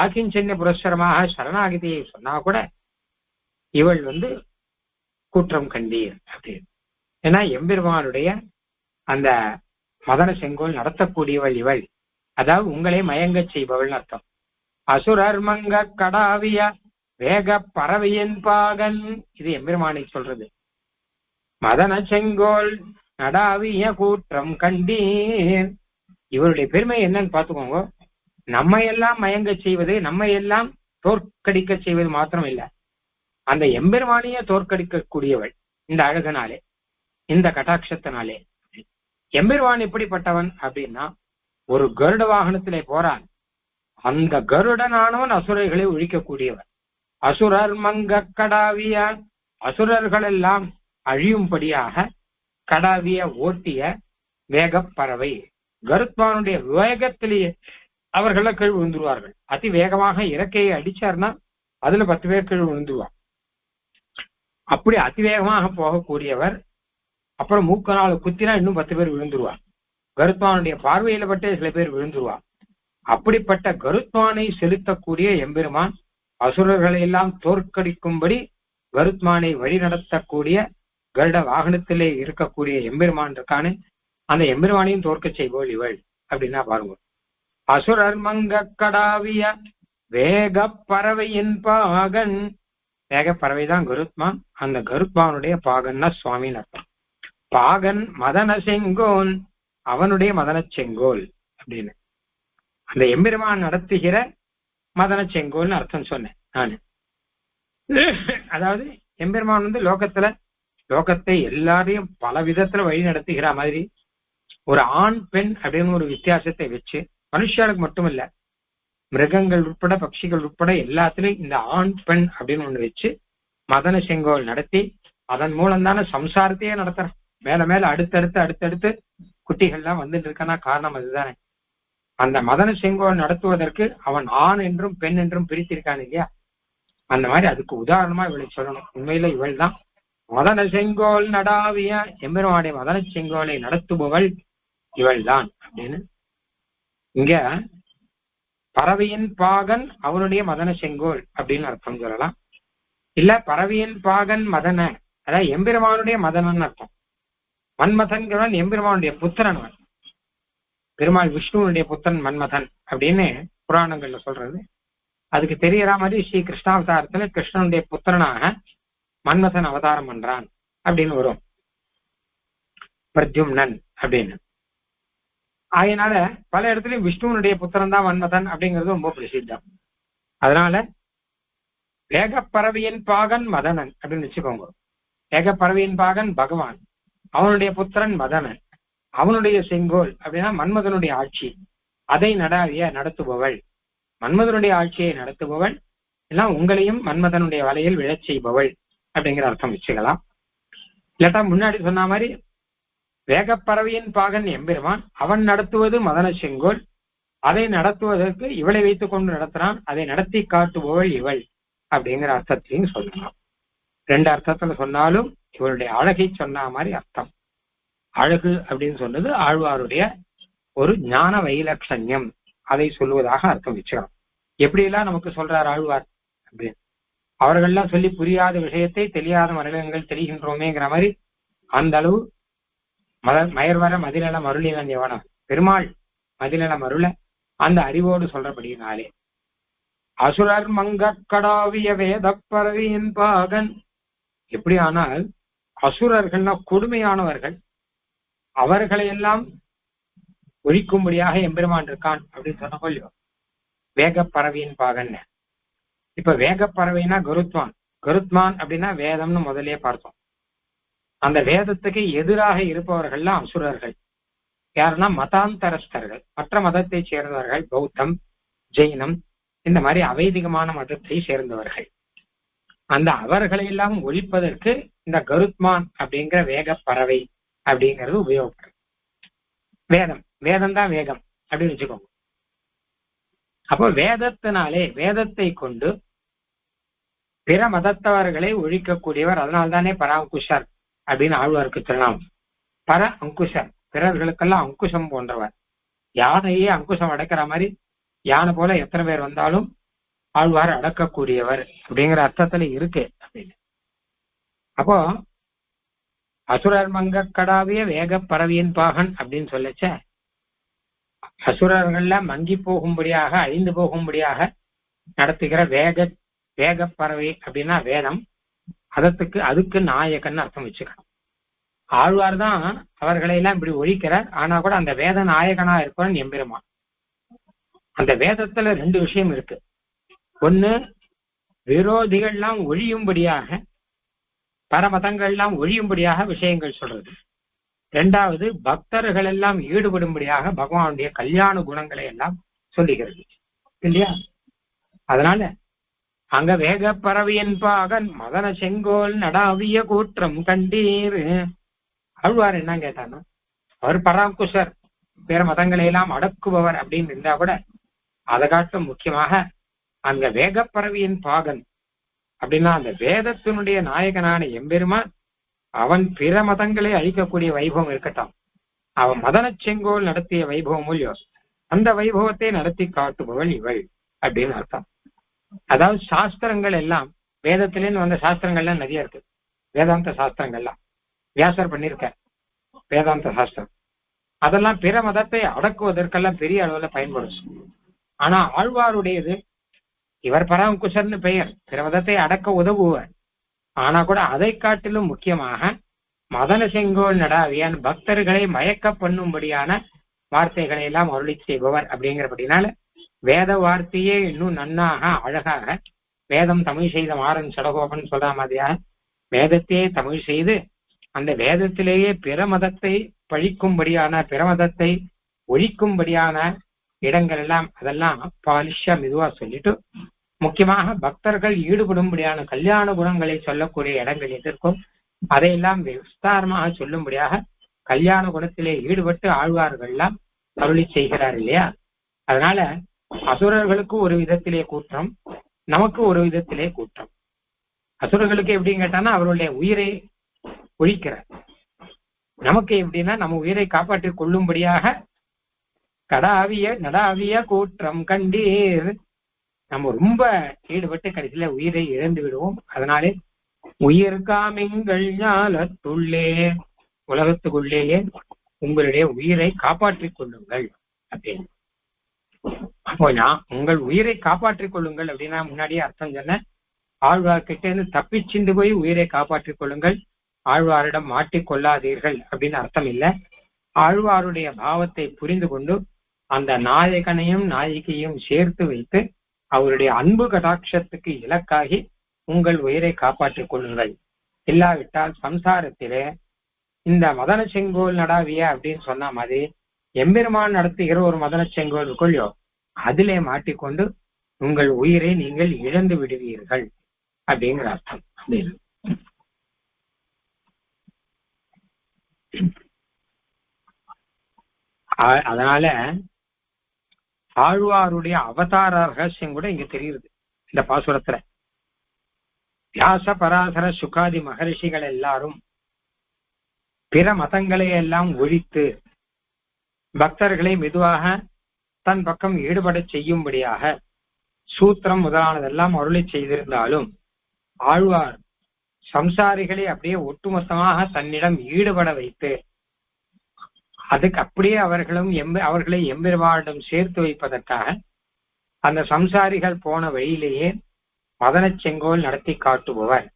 A: ஆக்கிஞ்சன்ய புரஸ்கரமாக சரணாகதியை சொன்னா கூட இவள் குற்றம் கண்டீர் அப்படின்னு. ஏன்னா எம்பெருமானுடைய அந்த மதன செங்கோல் நடத்தக்கூடியவள் இவள். அதாவது உங்களை மயங்க செய்பவள் அர்த்தம். அசுரர் மங்க கடாவிய வேக பறவையின் பாகன், இது எம்பெருமானை சொல்றது. மதன செங்கோல் நடாவிய கூற்றம் கண்டீர். இவருடைய பெருமை என்னன்னு பாத்துக்கோங்க. நம்ம எல்லாம் மயங்க செய்வது, நம்ம எல்லாம் தோற்கடிக்க செய்வது மாத்திரம் இல்லை, அந்த எம்பெருமானிய தோற்கடிக்கக்கூடியவள் இந்த அழகனாலே, இந்த கட்டாட்சத்தினாலே. எம்பெருமான் எப்படிப்பட்டவன் அப்படின்னா, ஒரு கருட வாகனத்திலே போறான், அந்த கருடனானவன் அசுரர்களை ஒழிக்கக்கூடியவன். அசுரர் மங்க கடாவிய, அசுரர்கள் எல்லாம் அழியும்படியாக கடாவிய ஓட்டிய வேக பறவை. கருத்மானுடைய வேகத்திலேயே அவர்கள கீழ் விழுந்துருவார்கள். அதி வேகமாக இறக்கையை அடிச்சார்னா அதுல 10 பேர் கீழ் விழுந்துருவார். அப்படி அதிவேகமாக போகக்கூடியவர். அப்புறம் மூக்கனால குத்தினா இன்னும் 10 பேர் விழுந்துருவார். கருத்மானுடைய பார்வையில பட்டே சில பேர் விழுந்துருவார். அப்படிப்பட்ட கருத்மானை செலுத்தக்கூடிய எம்பெருமான் அசுரர்களை எல்லாம் தோற்கடிக்கும்படி கருத்மானை வழி நடத்தக்கூடிய கருட வாகனத்திலே இருக்கக்கூடிய எம்பெருமான் இருக்கானே, அந்த எம்பெருமானையும் தோற்க செய்வோள் இவள் அப்படின்னா பாருங்க. அசுரர் மங்க கடாவிய வேக பறவையின் பாகன். வேக பறவைதான் கருத்மான். அந்த கருத்மானுடைய பாகன்னா சுவாமின்னு அர்த்தம். பாகன் மதன செங்கோல், அவனுடைய மதன செங்கோல் அப்படின்னு. அந்த எம்பெருமான் நடத்துகிற மதன செங்கோல்னு அர்த்தம் சொன்னேன் நான். அதாவது எம்பெருமான் லோகத்தை எல்லாரையும் பல விதத்துல வழி நடத்துகிற மாதிரி ஒரு ஆண் பெண் அப்படின்னு ஒரு வித்தியாசத்தை வச்சு, மனுஷர்களுக்கு மட்டும் இல்ல, மிருகங்கள் உட்பட பட்சிகள் உட்பட எல்லாத்திலையும் இந்த ஆண் பெண் அப்படின்னு ஒண்ணு வச்சு மதன செங்கோல் நடத்தி அதன் மூலம் தானே சம்சாரத்தையே நடத்துறான். மேல மேல அடுத்தடுத்து குட்டிகள்லாம் வந்துட்டு இருக்கனா காரணம் அதுதானே. அந்த மதன செங்கோல் நடத்துவதற்கு அவன் ஆண் என்றும் பெண் என்றும் பிரித்திருக்கான் இல்லையா, அந்த மாதிரி அதுக்கு உதாரணமா இவளை சொல்லணும். உண்மையில இவள் தான் மதன செங்கோல் நடாவிய எம்பெருமானுடைய மதன செங்கோலை நடத்துபவள் இவள் தான் அப்படின்னு. இங்க பறவையின் பாகன் அவனுடைய மதன செங்கோல் அப்படின்னு அர்த்தம் சொல்லலாம். இல்ல பறவையின் பாகன் மதன, அதாவது எம்பெருமானுடைய மதனன் அர்த்தம். மன்மதன்கிறவன் எம்பெருமானுடைய புத்திரன். பெருமாள் விஷ்ணுவனுடைய புத்திரன் மன்மதன் அப்படின்னு புராணங்கள்ல சொல்றது. அதுக்கு தெரியற மாதிரி ஸ்ரீ கிருஷ்ணாவதாரத்துல கிருஷ்ணனுடைய புத்திரனாக மன்மதன் அவதாரம் பண்றான் அப்படின்னு வரும், பிரத்யும்னன் அப்படின்னு. அதனால பல இடத்துலயும் விஷ்ணுவனுடைய புத்திரன் தான் மன்மதன் அப்படிங்கிறது ரொம்ப பிரசித்தம். அதனால வேகப்பறவையின் பாகன் மதனன் அப்படின்னு வச்சுக்கோங்க. வேகப்பறவையின் பாகன் பகவான், அவனுடைய புத்திரன் மதனன், அவனுடைய செங்கோல் அப்படின்னா மன்மதனுடைய ஆட்சி, அதை நடத்துபவள், மன்மதனுடைய ஆட்சியை நடத்துபவள், எல்லாம் உங்களையும் மன்மதனுடைய வலையில் விழச் செய்பவள் அப்படிங்கிற அர்த்தம் வச்சுக்கலாம். இல்லாட்டா முன்னாடி சொன்ன மாதிரி வேகப்பறவையின் பாகன் எம்பெருமான், அவன் நடத்துவது மதன செங்கோல், அதை நடத்துவதற்கு இவளை வைத்துக் கொண்டு நடத்துறான், அதை நடத்தி காட்டுபவள் இவள் அப்படிங்கிற அர்த்தத்தையும் சொல்லலாம். ரெண்டு அர்த்தத்துல சொன்னாலும் இவளுடைய அழகை சொன்ன மாதிரி அர்த்தம். அழகு அப்படின்னு சொன்னது ஆழ்வாருடைய ஒரு ஞான வைலட்சண்யம், அதை சொல்லுவதாக அர்த்தம் வச்சுக்கலாம். எப்படியெல்லாம் நமக்கு சொல்றார் ஆழ்வார் அப்படின்னு, அவர்கள்லாம் சொல்லி புரியாத விஷயத்தை தெரியாத மனிதங்கள் தெரிகின்றோமேங்கிற மாதிரி அந்த அளவு மயர்வர மதிநலம் அருளினன் எவனம், பெருமாள் மதிநலம் அருள அந்த அறிவோடு சொல்றபடியினாலே. அசுரர் மங்க கடாவிய வேத பறவையின் பாகன், எப்படி ஆனால் அசுரர்கள்னா கொடுமையானவர்கள், அவர்களை எல்லாம் ஒழிக்கும்படியாக எம்பெருமான் இருக்கான் அப்படின்னு சொன்னோம் இல்லையோ, வேகப்பறவையின் பாகன். இப்ப வேகப்பறவைனா கருத்மான், கருத்மான் அப்படின்னா வேதம்னு முதலே பார்த்தோம். அந்த வேதத்துக்கு எதிராக இருப்பவர்கள்லாம் அசுரர்கள். யாருன்னா மதாந்தரஸ்தர்கள், மற்ற மதத்தை சேர்ந்தவர்கள், பௌத்தம் ஜெயினம் இந்த மாதிரி அவைதிகமான மதத்தை சேர்ந்தவர்கள். அந்த அவர்களை எல்லாம் ஒழிப்பதற்கு இந்த கருத்மான் அப்படிங்கிற வேகப்பறவை அப்படிங்கிறது உபயோகப்படுது. வேதம் தான் வேகம் அப்படின்னு வச்சுக்கோங்க. அப்போ வேதத்தினாலே, வேதத்தை கொண்டு பிற மதத்தவர்களை ஒழிக்கக்கூடியவர், அதனால்தானே பராங்குஷர் அப்படின்னு ஆழ்வாருக்கு திருநாமம். பர அங்குஷர், பிறர்களுக்கெல்லாம் அங்குஷம் போன்றவர். யானையே அங்குஷம் அடக்கிற மாதிரி யானை போல எத்தனை பேர் வந்தாலும் ஆழ்வார் அடக்கக்கூடியவர் அப்படிங்கிற அர்த்தத்துல இருக்கு அப்படின்னு. அப்போ அசுரர் மங்க கடாவிய வேக பறவையின் பாகன் அப்படின்னு சொல்லச்ச, அசுரர்கள்ல மங்கி போகும்படியாக அழிந்து போகும்படியாக நடத்துகிற வேகப்பறவை அப்படின்னா வேதம், அதுக்கு நாயகன் அர்த்தம் வச்சுக்கணும். ஆழ்வார் தான் அவர்களை எல்லாம் இப்படி ஒழிக்கிறார். ஆனா கூட அந்த வேத நாயகனா இருப்பவன் எம்பெருமான். அந்த வேதத்துல ரெண்டு விஷயம் இருக்கு. ஒண்ணு, விரோதிகள்லாம் ஒழியும்படியாக, பரமதங்கள்லாம் ஒழியும்படியாக விஷயங்கள் சொல்றது. ரெண்டாவது, பக்தர்கள் எல்லாம் ஈடுபடும்படியாக பகவானுடைய கல்யாண குணங்களை எல்லாம் சொல்லுகிறது இல்லையா. அதனால அங்க வேகப்பறவையின் பாகன் மதன செங்கோல் நடாவிய கூற்றம் கண்டீர். ஆழ்வார் என்ன கேட்டான்னா, அவர் பராங்குஷர், பிற மதங்களை எல்லாம் அடக்குபவர் அப்படின்னு இருந்தா கூட அதை காட்டும் முக்கியமாக அங்க வேகப்பறவையின் பாகன் அப்படின்னா அந்த வேதத்தினுடைய நாயகனான எம்பெருமான், அவன் பிற மதங்களை அழிக்கக்கூடிய வைபவம் இருக்கட்டும், அவன் மதன செங்கோல் நடத்திய வைபவம் இல்லையோ, அந்த வைபவத்தை நடத்தி காட்டுபவள் இவள் அப்படின்னு அர்த்தம். அதாவது சாஸ்திரங்கள் எல்லாம், வேதத்திலேருந்து வந்த சாஸ்திரங்கள்லாம் நிறைய இருக்கு. வேதாந்த சாஸ்திரங்கள்லாம் வியாசர் பண்ணியிருக்க வேதாந்த சாஸ்திரம், அதெல்லாம் பிற மதத்தை அடக்குவதற்கெல்லாம் பெரிய அளவுல பயன்படும். ஆனா ஆழ்வாருடையது, இவர் பராங்குஷர்னு பெயர், பிற மதத்தை அடக்க உதவுவர். ஆனா கூட அதை காட்டிலும் முக்கியமாக மதன செங்கோல் நடாவியான் பக்தர்களை மயக்க பண்ணும்படியான வார்த்தைகளை எல்லாம் அருளி செய்பவர் அப்படிங்கிறபடினால வேத வார்த்தையே இன்னும் நன்னாக அழகாக வேதம் தமிழ் செய்த மாறன் சடகோபன் சொல்ற மாதிரியா வேதத்தையே தமிழ் செய்து அந்த வேதத்திலேயே பிற மதத்தை பழிக்கும்படியான பிற மதத்தை ஒழிக்கும்படியான இடங்கள் எல்லாம் அதெல்லாம் பாலிஷா மெதுவா சொல்லிட்டு முக்கியமாக பக்தர்கள் ஈடுபடும்படியான கல்யாண குணங்களை சொல்லக்கூடிய இடங்கள் எதற்கும் அதையெல்லாம் விஸ்தாரமாக சொல்லும்படியாக கல்யாண குணத்திலே ஈடுபட்டு ஆழ்வார்கள்லாம் அருளி செய்கிறார் இல்லையா. அதனால அசுரர்களுக்கு ஒரு விதத்திலே கூற்றம், நமக்கு ஒரு விதத்திலே கூற்றம். அசுரர்களுக்கு எப்படின்னு கேட்டான்னா அவருடைய உயிரை ஒழிக்கிறார். நமக்கு எப்படின்னா நம்ம உயிரை காப்பாற்றிக் கொள்ளும்படியாக கடாவிய நடாவிய கூற்றம் கண்டீர், நம்ம ரொம்ப ஈடுபட்டு கடைசியில உயிரை இழந்து விடுவோம். அதனாலே உயிர் காமிங்கள் ஞாலத்துள்ளே, உலகத்துக்குள்ளேயே உங்களுடைய உயிரை காப்பாற்றிக் கொள்ளுங்கள் அப்படின்னு. அப்போ உங்கள் உயிரை காப்பாற்றிக் கொள்ளுங்கள் அப்படின்னா முன்னாடியே அர்த்தம் சொன்ன, ஆழ்வார்கிட்ட இருந்து தப்பிச்சிண்டு போய் உயிரை காப்பாற்றிக் கொள்ளுங்கள், ஆழ்வாரிடம் மாட்டிக்கொள்ளாதீர்கள் அப்படின்னு அர்த்தம் இல்லை. ஆழ்வாருடைய பாவத்தை புரிந்து கொண்டு அந்த நாயகனையும் நாயகியையும் சேர்த்து வைத்து அவருடைய அன்பு கடாட்சத்துக்கு இலக்காகி உங்கள் உயிரை காப்பாற்றிக் கொள்ளுங்கள். இல்லாவிட்டால் சம்சாரத்திலே இந்த மதன செங்கோல் நடாவிய அப்படின்னு சொன்ன மாதிரி எம்பெருமான் நடத்துகிற ஒரு மதன செங்கோல் இருக்குள்ளோ அதிலே மாட்டிக்கொண்டு உங்கள் உயிரை நீங்கள் இழந்து விடுவீர்கள் அப்படிங்கிற அர்த்தம். அப்படின்னு அதனால ஆழ்வாருடைய அவதார ரகசியம் கூட இங்க தெரியுது இந்த பாசுரத்துல. வியாச பராசர சுகாதி மகரிஷிகள் எல்லாரும் பிற மதங்களை எல்லாம் ஒழித்து பக்தர்களை மெதுவாக தன் பக்கம் ஈடுபட செய்யும்படியாக சூத்திரம் முதலானதெல்லாம் அருளை செய்திருந்தாலும் ஆழ்வார் சம்சாரிகளை அப்படியே ஒட்டுமொத்தமாக தன்னிடம் ஈடுபட வைத்து அதுக்கு அப்படியே அவர்களை எம்பெருமானிடம் சேர்த்து வைப்பதற்காக அந்த சம்சாரிகள் போன வழியிலேயே மதன செங்கோல் நடத்தி காட்டுபவர்.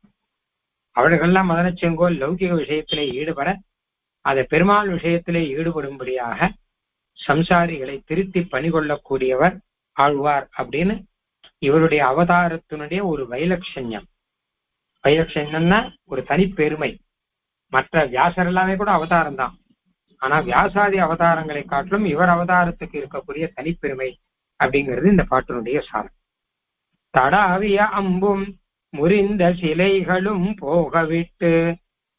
A: அவர்களெல்லாம் மதன செங்கோல் லௌகிக விஷயத்திலே ஈடுபட அதை பெருமாள் விஷயத்திலே ஈடுபடும்படியாக சம்சாரிகளை திருத்தி பணிகொள்ளக்கூடியவர் ஆழ்வார் அப்படின்னு இவருடைய அவதாரத்தினுடைய ஒரு வைலட்சண்யம். வைலட்சண்யம்னா ஒரு தனிப்பெருமை. மற்ற வியாசர் எல்லாமே கூட அவதாரம் தான், ஆனா வியாசாதி அவதாரங்களை காட்டிலும் இவர் அவதாரத்துக்கு இருக்கக்கூடிய தனிப்பெருமை அப்படிங்கிறது இந்த பாட்டினுடைய சாரம். தடாவிய அம்பும் முறிந்த சிலைகளும் போகவிட்டு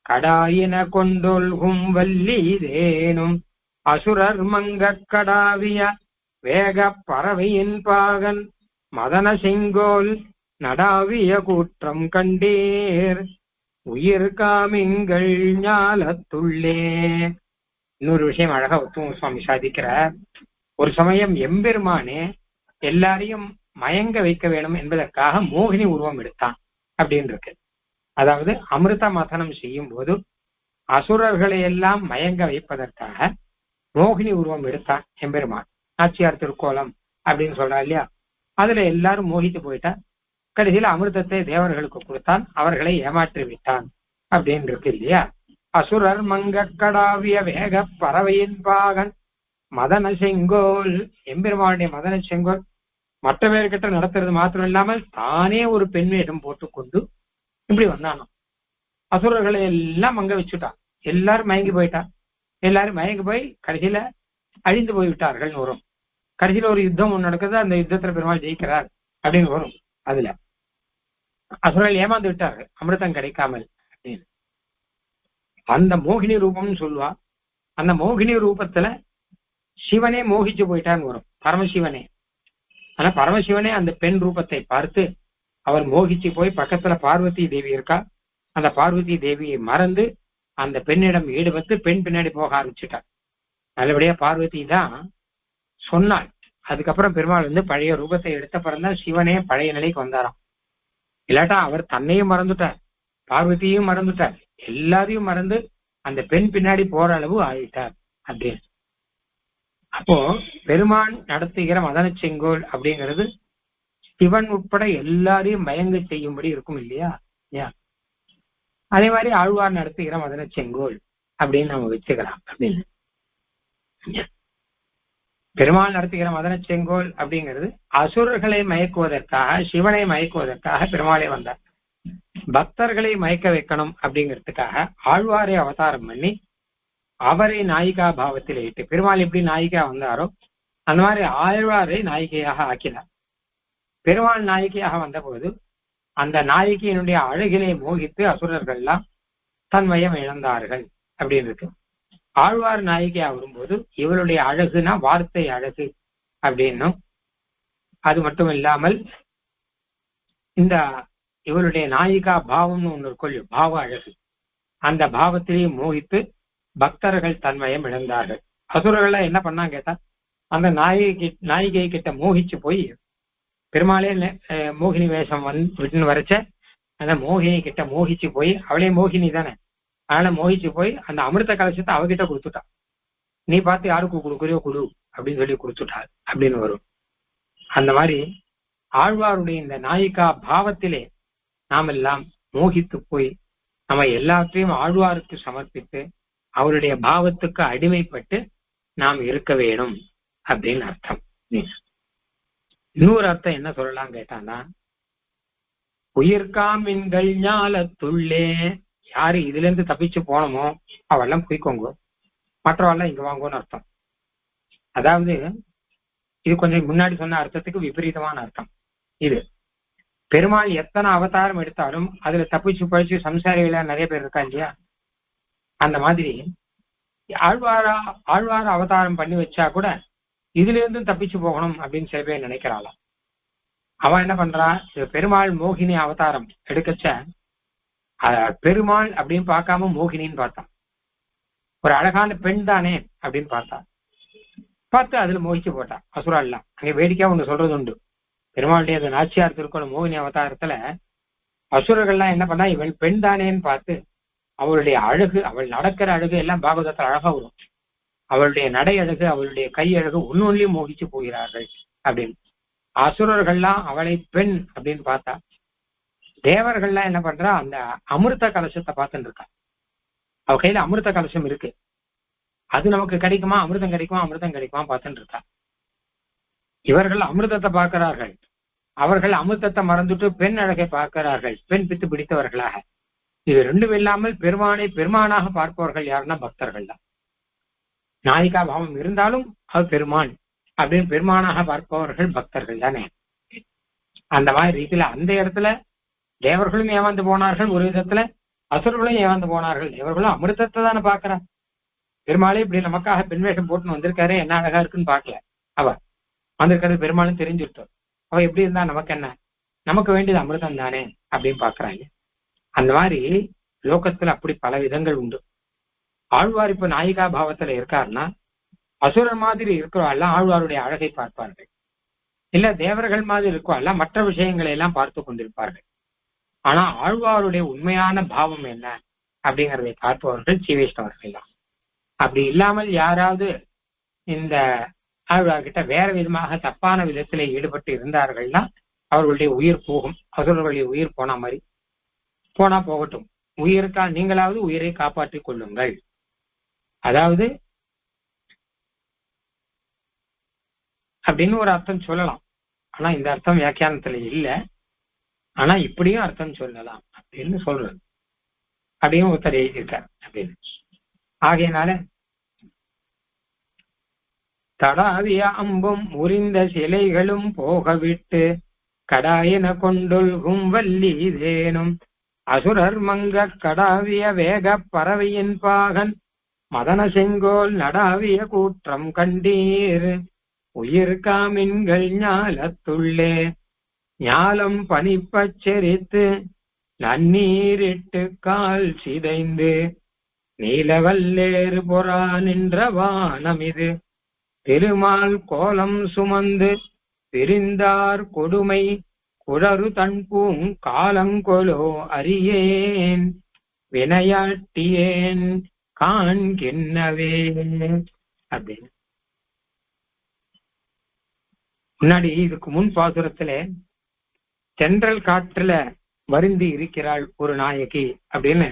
A: கடாயின கொண்டொல்கும் வல்லிதேனும் அசுரர் மங்க கடாவிய வேக பறவையின் பாகன் மதன செங்கோல் நடாவிய கூற்றம் கண்டீர் உயிர் காமிங்கள் ஞாலத்துள்ளே. இன்னொரு விஷயம் அழகா உத்தம சுவாமி சாதிக்கிறார். ஒரு சமயம் எம்பெருமானே எல்லாரையும் மயங்க வைக்க வேணும் என்பதற்காக மோகினி உருவம் எடுத்தான் அப்படின்னு இருக்கு. அதாவது அமிர்த மதனம் செய்யும் போது அசுரர்களை எல்லாம் மயங்க வைப்பதற்காக மோகினி உருவம் எடுத்தான் எம்பெருமான். நாச்சியார் திருக்கோலம் அப்படின்னு சொல்றா இல்லையா, அதுல எல்லாரும் மோகித்து போயிட்டா. கடைசியில அமிர்தத்தை தேவர்களுக்கு கொடுத்தான், அவர்களை ஏமாற்றி விட்டான் அப்படின்னு இருக்கு இல்லையா. அசுரர் மங்க கடாவிய வேக பறவையின் பாகன் மதன செங்கோல், எம்பெருமானுடைய மதன செங்கோல் மற்ற பேர்கிட்ட நடத்துறது மாத்திரம் இல்லாமல் தானே ஒரு பெண் வேடம் போட்டுக்கொண்டு இப்படி வந்தானோ. அசுரர்களை எல்லாம் மங்க வச்சுட்டான், எல்லாரும் மயங்கி போயிட்டான். எல்லாரும் மயங்கி போய் கடைசியில அழிந்து போய்விட்டார்கள் வரும். கடைசியில ஒரு யுத்தம் ஒன்று நடக்குது, அந்த யுத்தத்துல பெருமாள் ஜெயிக்கிறார் அப்படின்னு வரும். அதுல அசுரர்கள் ஏமாந்து விட்டார்கள் அமிர்தம் கிடைக்காமல் அப்படின்னு. அந்த மோகினி ரூபம்னு சொல்லுவா. அந்த மோகினி ரூபத்துல சிவனே மோகிச்சு போயிட்டான்னு வரும், பரமசிவனே. ஆனா பரமசிவனே அந்த பெண் ரூபத்தை பார்த்து அவர் மோகிச்சு போய் பக்கத்துல பார்வதி தேவி இருக்கா, அந்த பார்வதி தேவியை மறந்து அந்த பெண்ணிடம் ஈடுபட்டு பெண் பின்னாடி போக ஆரம்பிச்சுட்டார். நல்லபடியா பார்வதி தான் சொன்னாள். அதுக்கப்புறம் பெருமாள் பழைய ரூபத்தை எடுத்த பிறந்தான் சிவனே பழைய நிலைக்கு வந்தாராம். இல்லாட்டா அவர் தன்னையும் மறந்துட்டார், பார்வதியும் மறந்துட்டார், எல்லாரையும் மறந்து அந்த பெண் பின்னாடி போற அளவு ஆயிட்டார் அப்படின்னு. அப்போ பெருமான் நடத்துகிற மதன செங்கோல் அப்படிங்கிறது சிவன் உட்பட எல்லாரையும் மயங்க செய்யும்படி இருக்கும் இல்லையா. அதே மாதிரி ஆழ்வார் நடத்துகிற மதன செங்கோல் அப்படின்னு நம்ம வச்சுக்கலாம் அப்படின்னு. பெருமாள் நடத்துகிற மதன செங்கோல் அப்படிங்கிறது அசுரர்களை மயக்குவதற்காக, சிவனை மயக்குவதற்காக பெருமாளே வந்தார். பக்தர்களை மயக்க வைக்கணும் அப்படிங்கிறதுக்காக ஆழ்வாரை அவதாரம் பண்ணி அவரை நாயிகா பாவத்தில் இட்டு, பெருமாள் எப்படி நாயிகா வந்தாரோ அந்த மாதிரி ஆழ்வாரை நாயிகையாக ஆக்கினார். பெருமாள் நாயகியாக வந்தபோது அந்த நாயகியினுடைய அழகிலே மோகித்து அசுரர்கள்லாம் தன்மயம் இழந்தார்கள் அப்படின்னு இருக்கு. ஆழ்வார் நாயகியா வரும்போது இவளுடைய அழகுனா வார்த்தை அழகு அப்படின்னும், அது மட்டும் இல்லாமல் இந்த இவளுடைய நாயிகா பாவம்னு ஒண்ணு இருக்கும், பாவ அழகு, அந்த பாவத்திலேயே மோகித்து பக்தர்கள் தன்மயம் இழந்தார்கள். அசுரர்கள என்ன பண்ணாங்க கேட்டா, அந்த நாயிகை கிட்ட மோகிச்சு போய் பெருமாளே மோகினி வேஷம் விட்டுன்னு வரைச்ச அந்த மோகினி கிட்ட மோகிச்சு போய், அவளே மோகினி தானே, அதனால மோகிச்சு போய் அந்த அமிர்த கலசத்தை அவகிட்ட கொடுத்துட்டான். நீ பார்த்து யாருக்கு கொடுக்குறியோ கொடு அப்படின்னு சொல்லி கொடுத்துட்டாள் அப்படின்னு வரும். அந்த மாதிரி ஆழ்வாருடைய இந்த நாயிகா பாவத்திலே நாம் எல்லாம் மோகித்து போய் நம்ம எல்லாத்தையும் ஆழ்வாருக்கு சமர்ப்பித்து அவருடைய பாவத்துக்கு அடிமைப்பட்டு நாம் இருக்க வேணும் அப்படின்னு அர்த்தம். இன்னொரு அர்த்தம் என்ன சொல்லலாம் கேட்டான்னா, உயிர்காமின்கள் ஞாலத்துள்ளே, யாரு இதுல இருந்து தப்பிச்சு போனோமோ அவெல்லாம் போய்க்கோங்க, மற்றவெல்லாம் இங்க வாங்கன்னு அர்த்தம். அதாவது இது கொஞ்சம் முன்னாடி சொன்ன அர்த்தத்துக்கு விபரீதமான அர்த்தம். இது பெருமாள் எத்தனை அவதாரம் எடுத்தாலும் அதுல தப்பிச்சு பழிச்சு சம்சாரிகளா நிறைய பேர் இருக்கா இல்லையா, அந்த மாதிரி ஆழ்வார அவதாரம் பண்ணி வச்சா கூட இதுல இருந்தும் தப்பிச்சு போகணும் அப்படின்னு சில பேர் நினைக்கிறாளாம். அவன் என்ன பண்றா, பெருமாள் மோகினி அவதாரம் எடுக்கச்ச பெருமாள் அப்படின்னு பார்க்காம மோகினின்னு பார்த்தான். ஒரு அழகான பெண் தானே அப்படின்னு பார்த்து அதுல மோகிச்சு போட்டான் அசுரால்லாம். அங்க வேடிக்கையா ஒண்ணு சொல்றது உண்டு, பெருமாளுடைய அந்த நாச்சியார் திருக்கோண மோகினி அவதாரத்துல அசுரர்கள்லாம் என்ன பண்ணா, இவள் பெண் தானேன்னு பார்த்து அவளுடைய அழகு, அவள் நடக்கிற அழகு எல்லாம் பாகவதத்துல அழகா வரும், அவளுடைய நடை அழகு, அவளுடைய கை அழகு ஒன்னொன்னையும் மோகிச்சு போகிறார்கள் அப்படின்னு. அசுரர்கள்லாம் அவளை பெண் அப்படின்னு பார்த்தா, தேவர்கள்லாம் என்ன பண்றா, அந்த அமிர்த கலசத்தை பார்த்துட்டு இருக்கா. அவ கையில அமிர்த கலசம் இருக்கு, அது நமக்கு கிடைக்குமா, அமிர்தம் கிடைக்குமா பார்த்துட்டு இருக்கா. இவர்கள் அமிர்தத்தை பார்க்கிறார்கள், அவர்கள் அமிர்தத்தை மறந்துட்டு பெண் அழகை பார்க்கிறார்கள், பெண் பித்து பிடித்தவர்களாக. இது ரெண்டும் இல்லாமல் பெருமானை பெருமானாக பார்ப்பவர்கள் யாருன்னா பக்தர்கள் தான். நாயிகா பாவம் இருந்தாலும் அது பெருமான் அப்படின்னு பெருமானாக பார்ப்பவர்கள் பக்தர்கள் தானே. அந்த மாதிரி ரீதியில அந்த இடத்துல தேவர்களும் ஏமாந்து போனார்கள், ஒரு விதத்துல அசுரர்களும் ஏமாந்து போனார்கள். தேவர்களும் அமிர்தத்தை தானே பார்க்கிறார், பெருமாளே இப்படி நமக்காக பெண் வேஷம் போட்டுன்னு வந்திருக்காரு, என்ன அழகா இருக்குன்னு பார்க்கல. அவ வந்திருக்கிறது பெருமாளும் தெரிஞ்சுட்டோம், அவ எப்படி இருந்தா நமக்கு என்ன, நமக்கு வேண்டியது அமிர்தம் தானே அப்படின்னு பாக்குறாங்க. அந்த மாதிரி லோகத்துல அப்படி பல விதங்கள் உண்டு. ஆழ்வார் இப்ப நாயிகா பாவத்துல இருக்காருன்னா அசுரர் மாதிரி இருக்கிறவாள்லாம் ஆழ்வாருடைய அழகை பார்ப்பார்கள், இல்ல தேவர்கள் மாதிரி இருக்கிறவாள்லாம் மற்ற விஷயங்களை எல்லாம் பார்த்து கொண்டிருப்பார்கள். ஆனா ஆழ்வாருடைய உண்மையான பாவம் என்ன அப்படிங்கிறதை பார்ப்பவர்கள் சீவைஷ்ணவர்கள் தான். அப்படி இல்லாமல் யாராவது இந்த ஆழ்வார்கிட்ட வேற விதமாக தப்பான விதத்திலே ஈடுபட்டு இருந்தார்கள்னா அவர்களுடைய உயிர் போகும். அசுரர்களுடைய உயிர் போன மாதிரி போனா போகட்டும், உயிருக்கா நீங்களாவது உயிரை காப்பாற்றிக் கொள்ளுங்கள். அதாவது அப்படின்னு ஒரு அர்த்தம் சொல்லலாம், ஆனா இந்த அர்த்தம் வியாக்கியானத்துல இல்லை, ஆனா இப்படியும் அர்த்தம் சொல்லலாம் அப்படின்னு சொல்றது, அப்படியும் ஒருத்தர் எழுதியிருக்கார் அப்படின்னு. ஆகையினால தடாவிய அம்பும் முறிந்த சிலைகளும் போக விட்டு கடாயின கொண்டொல்கும் வள்ளி இதேனும் அசுரர் மங்க கடாவிய வேக பறவையின் பாகன் மதன செங்கோல் நடாவிய கூற்றம் கண்டீர் உயிர் காமின்கள் ஞாலத்துள்ளே ஞாலம் பனிப்பச் செரித்து நன்னீரிட்டு கால் சிதைந்து நீலவல்லேறு பொறா நின்ற வானம் இது திருமால் கோலம் சுமந்து பிரிந்தார் கொடுமை குழறு தன்பூங் காலங்கொலோ அறியேன் வினையாட்டியேன் காண்கின்னவே அப்படின்னு. முன்னாடி இதுக்கு முன் பாசுரத்துல தென்றல் காற்றுல வருந்தி இருக்கிறாள் ஒரு நாயகி அப்படின்னு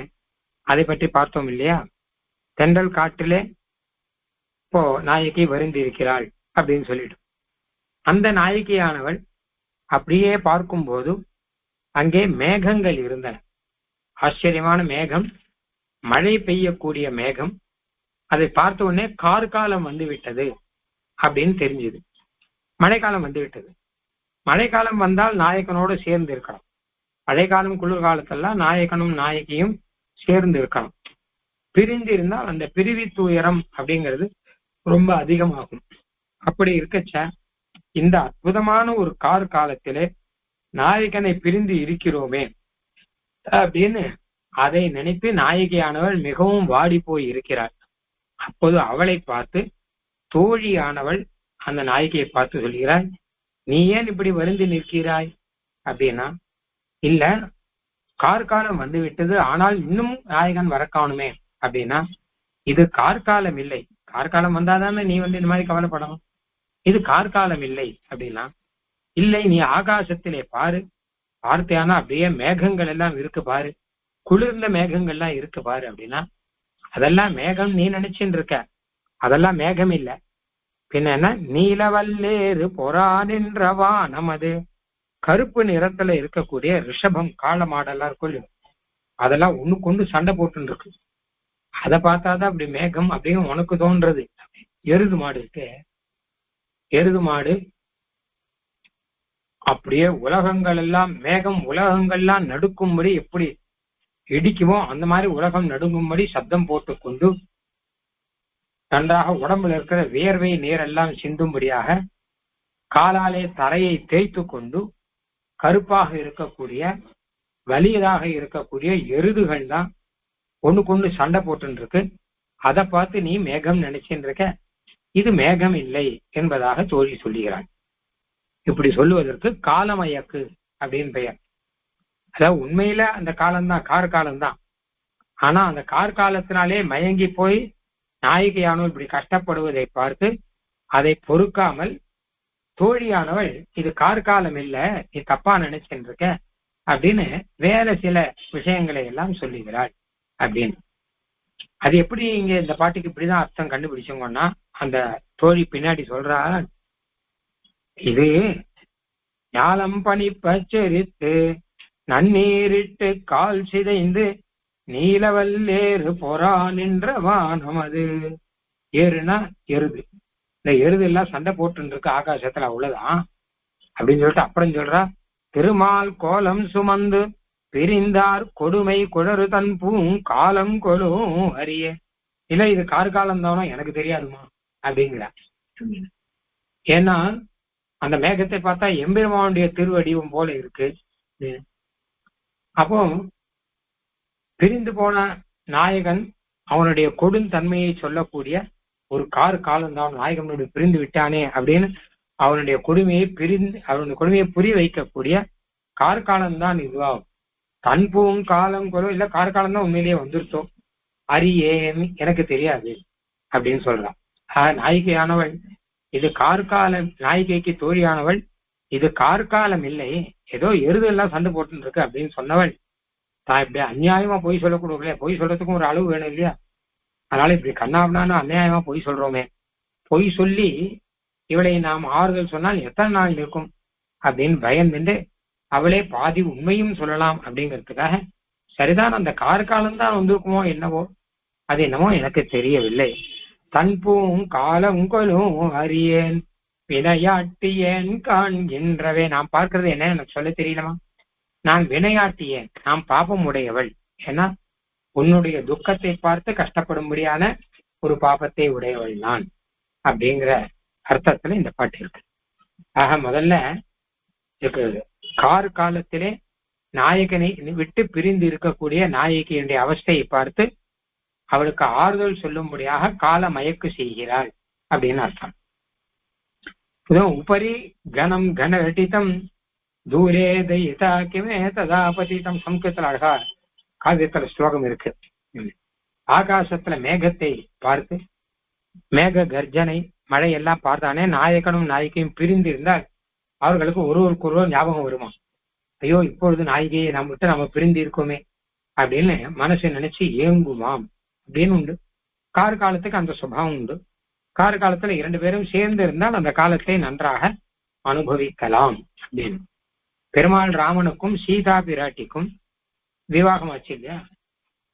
A: அதை பற்றி பார்த்தோம் இல்லையா. தென்றல் காற்றிலே இப்போ நாயகி வருந்தி இருக்கிறாள் அப்படின்னு சொல்லிட்டு அந்த நாயகியானவள் அப்படியே பார்க்கும்போது அங்கே மேகங்கள் இருந்தன. ஆச்சரியமான மேகம், மழை பெய்யக்கூடிய மேகம். அதை பார்த்த உடனே கார்காலம் வந்து விட்டது அப்படின்னு தெரிஞ்சது. மழைக்காலம் வந்து விட்டது. மழைக்காலம் வந்தால் நாயகனோடு சேர்ந்து இருக்கணும். மழைக்காலம் குளிர்காலத்தெல்லாம் நாயகனும் நாயகியும் சேர்ந்து இருக்கணும். பிரிந்து இருந்தால் அந்த பிரிவி துயரம் அப்படிங்கிறது ரொம்ப அதிகமாகும். அப்படி இருக்கச்ச இந்த அற்புதமான ஒரு காலத்திலே நாயகனை பிரிந்து இருக்கிறோமே அப்படின்னு அதை நினைத்து நாயகியானவள் மிகவும் வாடி போய் இருக்கிறாள். அப்போது அவளை பார்த்து தோழியானவள் அந்த நாயகியை பார்த்து சொல்கிறாய், நீ ஏன் இப்படி வருந்தி நிற்கிறாய் அப்படின்னா, இல்ல கார்காலம் வந்து விட்டது, ஆனால் இன்னும் நாயகன் வர காணுமே அப்படின்னா, இது கார்காலம் இல்லை. கார்காலம் வந்தாதானே நீ வந்து இந்த மாதிரி கவலைப்படணும். இது கார்காலம் இல்லை அப்படின்னா, இல்லை நீ ஆகாசத்திலே பாரு, பார்த்தியானா அப்படியே மேகங்கள் எல்லாம் இருக்கு பாரு, குளிர்ந்த மேகங்கள்லாம் இருக்கு பாரு அப்படின்னா, அதெல்லாம் மேகம் நீ நினைச்சுட்டு இருக்க, அதெல்லாம் மேகம் இல்லை. பின்ன என்ன, நீலவல்லேறு பொறானின்றவா நமது கருப்பு நிறத்துல இருக்கக்கூடிய ரிஷபம் காள மாடெல்லாம் இருக்கும், அதெல்லாம் ஒண்ணுக்கு ஒண்ணு சண்டை போட்டு இருக்கு. அதை பார்த்தாதான் அப்படி மேகம் அப்படின்னு உனக்கு தோன்றது. எருது மாடு இருக்கு, எருது மாடு அப்படியே உலகங்கள் எல்லாம் மேகம் உலகங்கள்லாம் நடுக்கும்படி எப்படி இடிக்குமோ அந்த மாதிரி உலகம் நடுங்கும்படி சப்தம் போட்டுக்கொண்டு நன்றாக உடம்புல இருக்கிற வியர்வை நீரெல்லாம் சிந்தும்படியாக காலாலே தரையை தேய்த்து கொண்டு கருப்பாக இருக்கக்கூடிய வலியதாக இருக்கக்கூடிய எருதுகள் தான் ஒண்ணுக்கு ஒண்ணு சண்டை போட்டு இருக்கு. அதை பார்த்து நீ மேகம் நினைச்சுட்டு இருக்க, இது மேகம் இல்லை என்பதாக தோழி சொல்லுகிறாள். இப்படி சொல்லுவதற்கு காலமயக்கு அப்படின்னு பெயர். அதாவது உண்மையில அந்த காலம்தான் கார்காலம்தான். ஆனா அந்த கார்காலத்தினாலே மயங்கி போய் நாயகியானவள் இப்படி கஷ்டப்படுவதை பார்த்து அதை பொறுக்காமல் தோழியானவள் இது கார்காலம் இல்ல, நீ தப்பா நினைச்சுட்டு இருக்க அப்படின்னு வேற சில விஷயங்களை எல்லாம் சொல்லுகிறாள் அப்படின்னு. அது எப்படி இங்க இந்த பாட்டுக்கு இப்படிதான் அர்த்தம் கண்டுபிடிச்சோங்கன்னா, அந்த தோழி பின்னாடி சொல்றா, இது ஞாலம் பனி பச்சரித்து நன்னீரிட்டு கால் சிதைந்து நீலவல்லேறு பொறா நின்ற வானம். அது ஏறுனா எருது, இந்த எருது எல்லாம் சண்டை போட்டு இருக்கு ஆகாசத்துல, அவ்வளவுதான் அப்படின்னு சொல்லிட்டு அப்புறம் சொல்றா, திருமால் கோலம் சுமந்து பிரிந்தார் கொடுமை குழறு தன் பூங் காலம் கொலும் அறிய. இல்ல இது கார்காலம் தானோ எனக்கு தெரியாதுமா அப்படிங்கிறா. ஏன்னா அந்த மேகத்தை பார்த்தா எம்பெருமானுடைய திருவடிவம் போல இருக்கு. அப்போ பிரிந்து போன நாயகன் அவனுடைய கொடுந்தன்மையை சொல்லக்கூடிய ஒரு காலம் தான், நாயகனுடைய பிரிந்து விட்டானே அப்படின்னு அவனுடைய கொடுமையை அவனுடைய கொடுமையை புரிய வைக்கக்கூடிய கார்காலம்தான் இதுவாகும். தன் பூங்காலம் கூட இல்ல கார்காலம் தான் உண்மையிலேயே வந்துருத்தோம், அரியேன் எனக்கு தெரியாது அப்படின்னு சொல்றான். நாயிகையானவள் இது கார்காலம், நாயிகைக்கு தோழியானவள் இது கார்காலம் இல்லை, ஏதோ எருதெல்லாம் சண்டை போட்டு இருக்கு அப்படின்னு சொன்னவள் தான் இப்படி அநியாயமா பொய் சொல்லக்கூடாது. பொய் சொல்றதுக்கும் ஒரு அளவு வேணும் இல்லையா? அதனால இப்படி கண்ணாபின்னு அநியாயமா பொய் சொல்றோமே, பொய் சொல்லி இவளை நாம் ஆறுதல் சொன்னால் எத்தனை நாள் இருக்கும் அப்படின்னு பயந்துட்டு அவளே பாதி உண்மையும் சொல்லலாம் அப்படிங்கிறதுக்காக, சரிதான் அந்த கார்காலம் தான் வந்திருக்குமோ என்னவோ, அது என்னமோ எனக்கு தெரியவில்லை, தன் பூங்காலங்களும் அறியேன் வினையாட்டியேன் காண்கின்றவே. நான் பார்க்கறது என்ன எனக்கு சொல்ல தெரியலமா, நான் வினையாட்டியேன், நான் பாபம் உடையவள். ஏன்னா உன்னுடைய துக்கத்தை பார்த்து கஷ்டப்படும்படியான ஒரு பாபத்தை உடையவள் நான் அப்படிங்கிற அர்த்தத்துல இந்த பாட்டு இருக்கு. ஆக முதல்ல காலத்திலே நாயகனை விட்டு பிரிந்து இருக்கக்கூடிய நாயகியுடைய அவஸ்தையை பார்த்து அவளுக்கு ஆறுதல் சொல்லும்படியாக கால மயக்கு செய்கிறாள் அப்படின்னு அர்த்தம். உபரி கனம் கனகட்டிதம் தூரே தயிதா கிமே ததா பதிதம். சம்ஸ்கிருதத்துல அழகா காவியத்துல ஸ்லோகம் இருக்கு. ஆகாசத்துல மேகத்தை பார்த்து மேக கர்ஜனை மழை எல்லாம் பார்த்தானே நாயகனும் நாயகியும் பிரிந்து இருந்தால் அவர்களுக்கு ஒருவருக்கு ஒருவர் ஞாபகம் வருமா, ஐயோ இப்பொழுது நாயகியை நம்ம விட்டு நம்ம பிரிந்து இருக்கோமே அப்படின்னு மனசை நினைச்சு ஏங்குமாம் அப்படின்னு உண்டு. காலத்துக்கு அந்த சுபாவம் உண்டு. கார் காலத்துல 2 பேரும் சேர்ந்து இருந்தால் அந்த காலத்தை நன்றாக அனுபவிக்கலாம் அப்படின்னு. பெருமாள் ராமனுக்கும் சீதா பிராட்டிக்கும் விவாகம் ஆச்சு இல்லையா?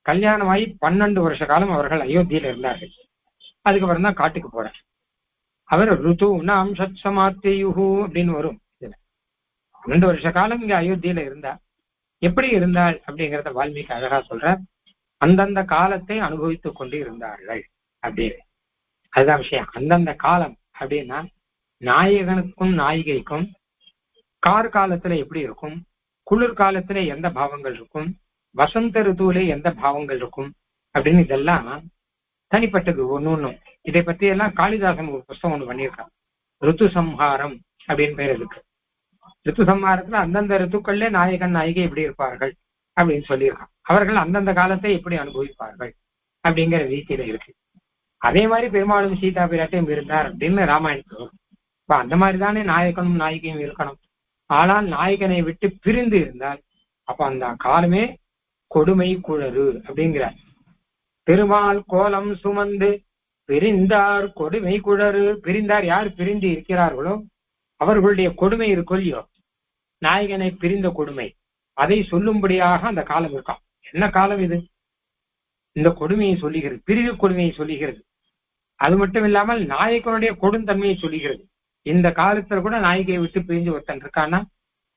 A: கல்யாணமாகி 12 வருஷ காலம் அவர்கள் அயோத்தியில இருந்தார்கள். அதுக்கப்புறம் தான் காட்டுக்கு போறார். அவர் ருது நாம் சத் சமாத்தேயுஹு அப்படின்னு வரும். 12 வருஷ காலம் இங்க அயோத்தியில இருந்தார். எப்படி இருந்தாள் அப்படிங்கிறத வால்மீகி அழகா சொல்றார். அந்தந்த காலத்தை அனுபவித்துக் கொண்டு இருந்தார்கள் அப்படின்னு. அதுதான் விஷயம். அந்தந்த காலம் அப்படின்னா நாயகனுக்கும் நாயிகைக்கும் கார் காலத்துல எப்படி இருக்கும், குளிர்காலத்துல எந்த பாவங்கள் இருக்கும், வசந்த ருதுவிலே எந்த பாவங்கள் இருக்கும் அப்படின்னு இதெல்லாம் தனிப்பட்டது ஒன்னும். இதை பத்தி எல்லாம் காளிதாசன் ஒரு புஸ்தகம் ஒண்ணு பண்ணியிருக்கான். ருத்து சம்ஹாரம் அப்படின்னு பேர் இருக்கு. ரித்து சம்ஹாரத்துல அந்தந்த ரித்துக்கள்ல நாயகன் நாயகி எப்படி இருப்பார்கள் அப்படின்னு சொல்லியிருக்கான். அவர்கள் அந்தந்த காலத்தை எப்படி அனுபவிப்பார்கள் அப்படிங்கிற ரீதியில இருக்கு. அதே மாதிரி பெருமாளும் சீதா பிராட்டியும் இருந்தார் அப்படின்னு ராமாயணத்துல வரும். இப்ப அந்த மாதிரிதானே நாயகனும் நாயகியும் இருக்கணும். ஆனால் நாயகனை விட்டு பிரிந்து இருந்தால் அப்ப அந்த காலமே கொடுமை குழறு அப்படிங்கிறார். பெருமாள் கோலம் சுமந்து பிரிந்தார் கொடுமை குழறு. பிரிந்தார், யார் பிரிந்து இருக்கிறார்களோ அவர்களுடைய கொடுமை இருக்கோ இல்லையோ, நாயகனை பிரிந்த கொடுமை, அதை சொல்லும்படியாக அந்த காலம் இருக்கான். என்ன காலம் இது? இந்த கொடுமையை சொல்லுகிறது, பிரிவு கொடுமையை சொல்லுகிறது. அது மட்டும் இல்லாமல் நாயகனுடைய கொடுந்தன்மையை சொல்லுகிறது. இந்த காலத்துல கூட நாயகியை விட்டு பிரிஞ்சு ஒருத்தன் இருக்கான்னா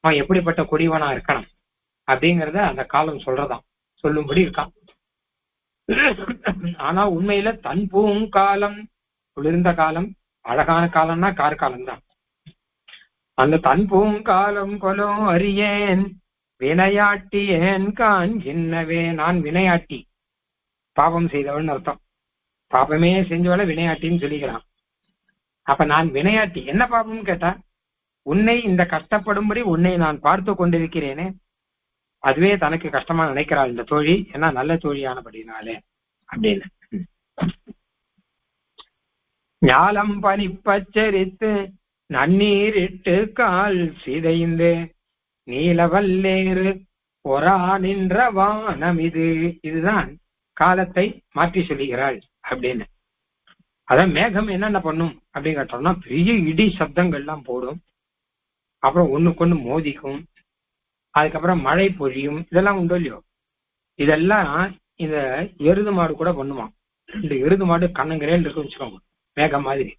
A: அவன் எப்படிப்பட்ட கொடிவனா இருக்கணும் அப்படிங்கிறத அந்த காலம் சொல்றதான், சொல்லும்படி இருக்கான். ஆனா உண்மையில தன் பூங்காலம், குளிர்ந்த காலம், அழகான காலம்னா கார்காலம் தான். அந்த தன் பூங்காலம் கொலோ அறியேன் வினையாட்டி ஏன் கான் சின்னவே. நான் வினையாட்டி, பாபம் செய்தவன் அர்த்தம். பாபமே செஞ்சவள வினையாட்டின்னு சொல்லிக்கிறான். அப்ப நான் வினையாட்டி, என்ன பாபம்னு கேட்டா, உன்னை இந்த கஷ்டப்படும்படி உன்னை நான் பார்த்து கொண்டிருக்கிறேனே, அதுவே தனக்கு கஷ்டமா நினைக்கிறாள் இந்த தோழி, ஏன்னா நல்ல தோழியானபடினாலே அப்படின்னு. ஞாலம் பனிப்பச்சரித்து நன்னீரிட்டு கால் சிதைந்து நீலவல்லேறு பொறா நின்ற வானம் இது. இதுதான் காலத்தை மாற்றி சொல்லுகிறாள் அப்படின்னு. அதான் மேகம் என்னென்ன பண்ணும் அப்படின்னு கேட்டோம்னா, பெரிய இடி சப்தங்கள்லாம் போடும், அப்புறம் ஒண்ணுக்கொண்ணு மோதிக்கும், அதுக்கப்புறம் மழை பொழியும். இதெல்லாம் உண்டு இல்லையோ? இதெல்லாம் இந்த எருது மாடு கூட பண்ணுமா. 2 எருது மாடு கண்ணங்கரையில் இருக்குன்னு வச்சுக்கோங்க, மேகம் மாதிரி.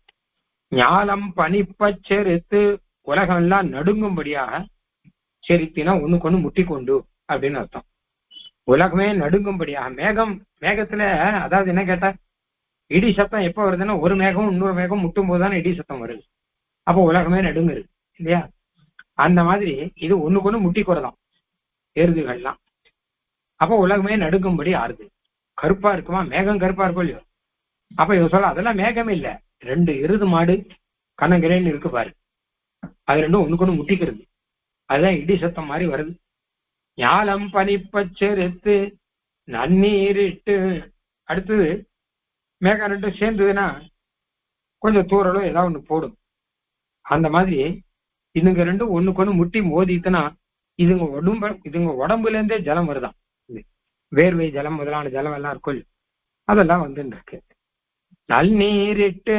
A: ஞாலம் பனிப்பச்செருத்து, உலகம் எல்லாம் நடுங்கும்படியாக, செரித்தினா ஒண்ணுக்கொண்ணு முட்டி கொண்டு அப்படின்னு அர்த்தம். உலகமே நடுங்கும்படியாக மேகம். மேகத்துல அதாவது என்ன கேட்டா, இடி சத்தம் எப்ப வருதுன்னா, ஒரு மேகம் இன்னொரு மேகம் முட்டும் போதுதானே இடி சத்தம் வருது. அப்போ உலகமே நடுங்குது இல்லையா? அந்த மாதிரி இது ஒண்ணுக்கொண்ணு முட்டி குறதான் எருதுகள்லாம். அப்போ உலகமே நடுங்கும்படி ஆறுது. கருப்பா இருக்குமா, மேகம் கருப்பா இருக்கும் இல்லையோ? அப்ப இவ சொல்ல அதெல்லாம் மேகம் இல்ல, 2 எருது மாடு கண்ணங்கிரேன்னு இருக்கு பாரு, அது ரெண்டும் ஒண்ணுக்கொண்ணு முட்டிக்கிறது, அதுதான் இடி சத்தம் மாதிரி வருது. ஞாலம் பனிப்பச்செருத்து நன்னீரிட்டு. அடுத்தது மேகம் 2 சேர்ந்ததுன்னா கொஞ்சம் தூரலோ ஏதாவது ஒண்ணு போடும். அந்த மாதிரி இதுங்க 2 ஒண்ணுக்கொண்ணு முட்டி மோதிட்டுனா இதுங்க உடம்புல இருந்தே ஜலம் வருதான். வேர்வை ஜலம் முதலான ஜலம் எல்லாம் இருக்கும், அதெல்லாம் வந்து இருக்கு. நல்நீரிட்டு,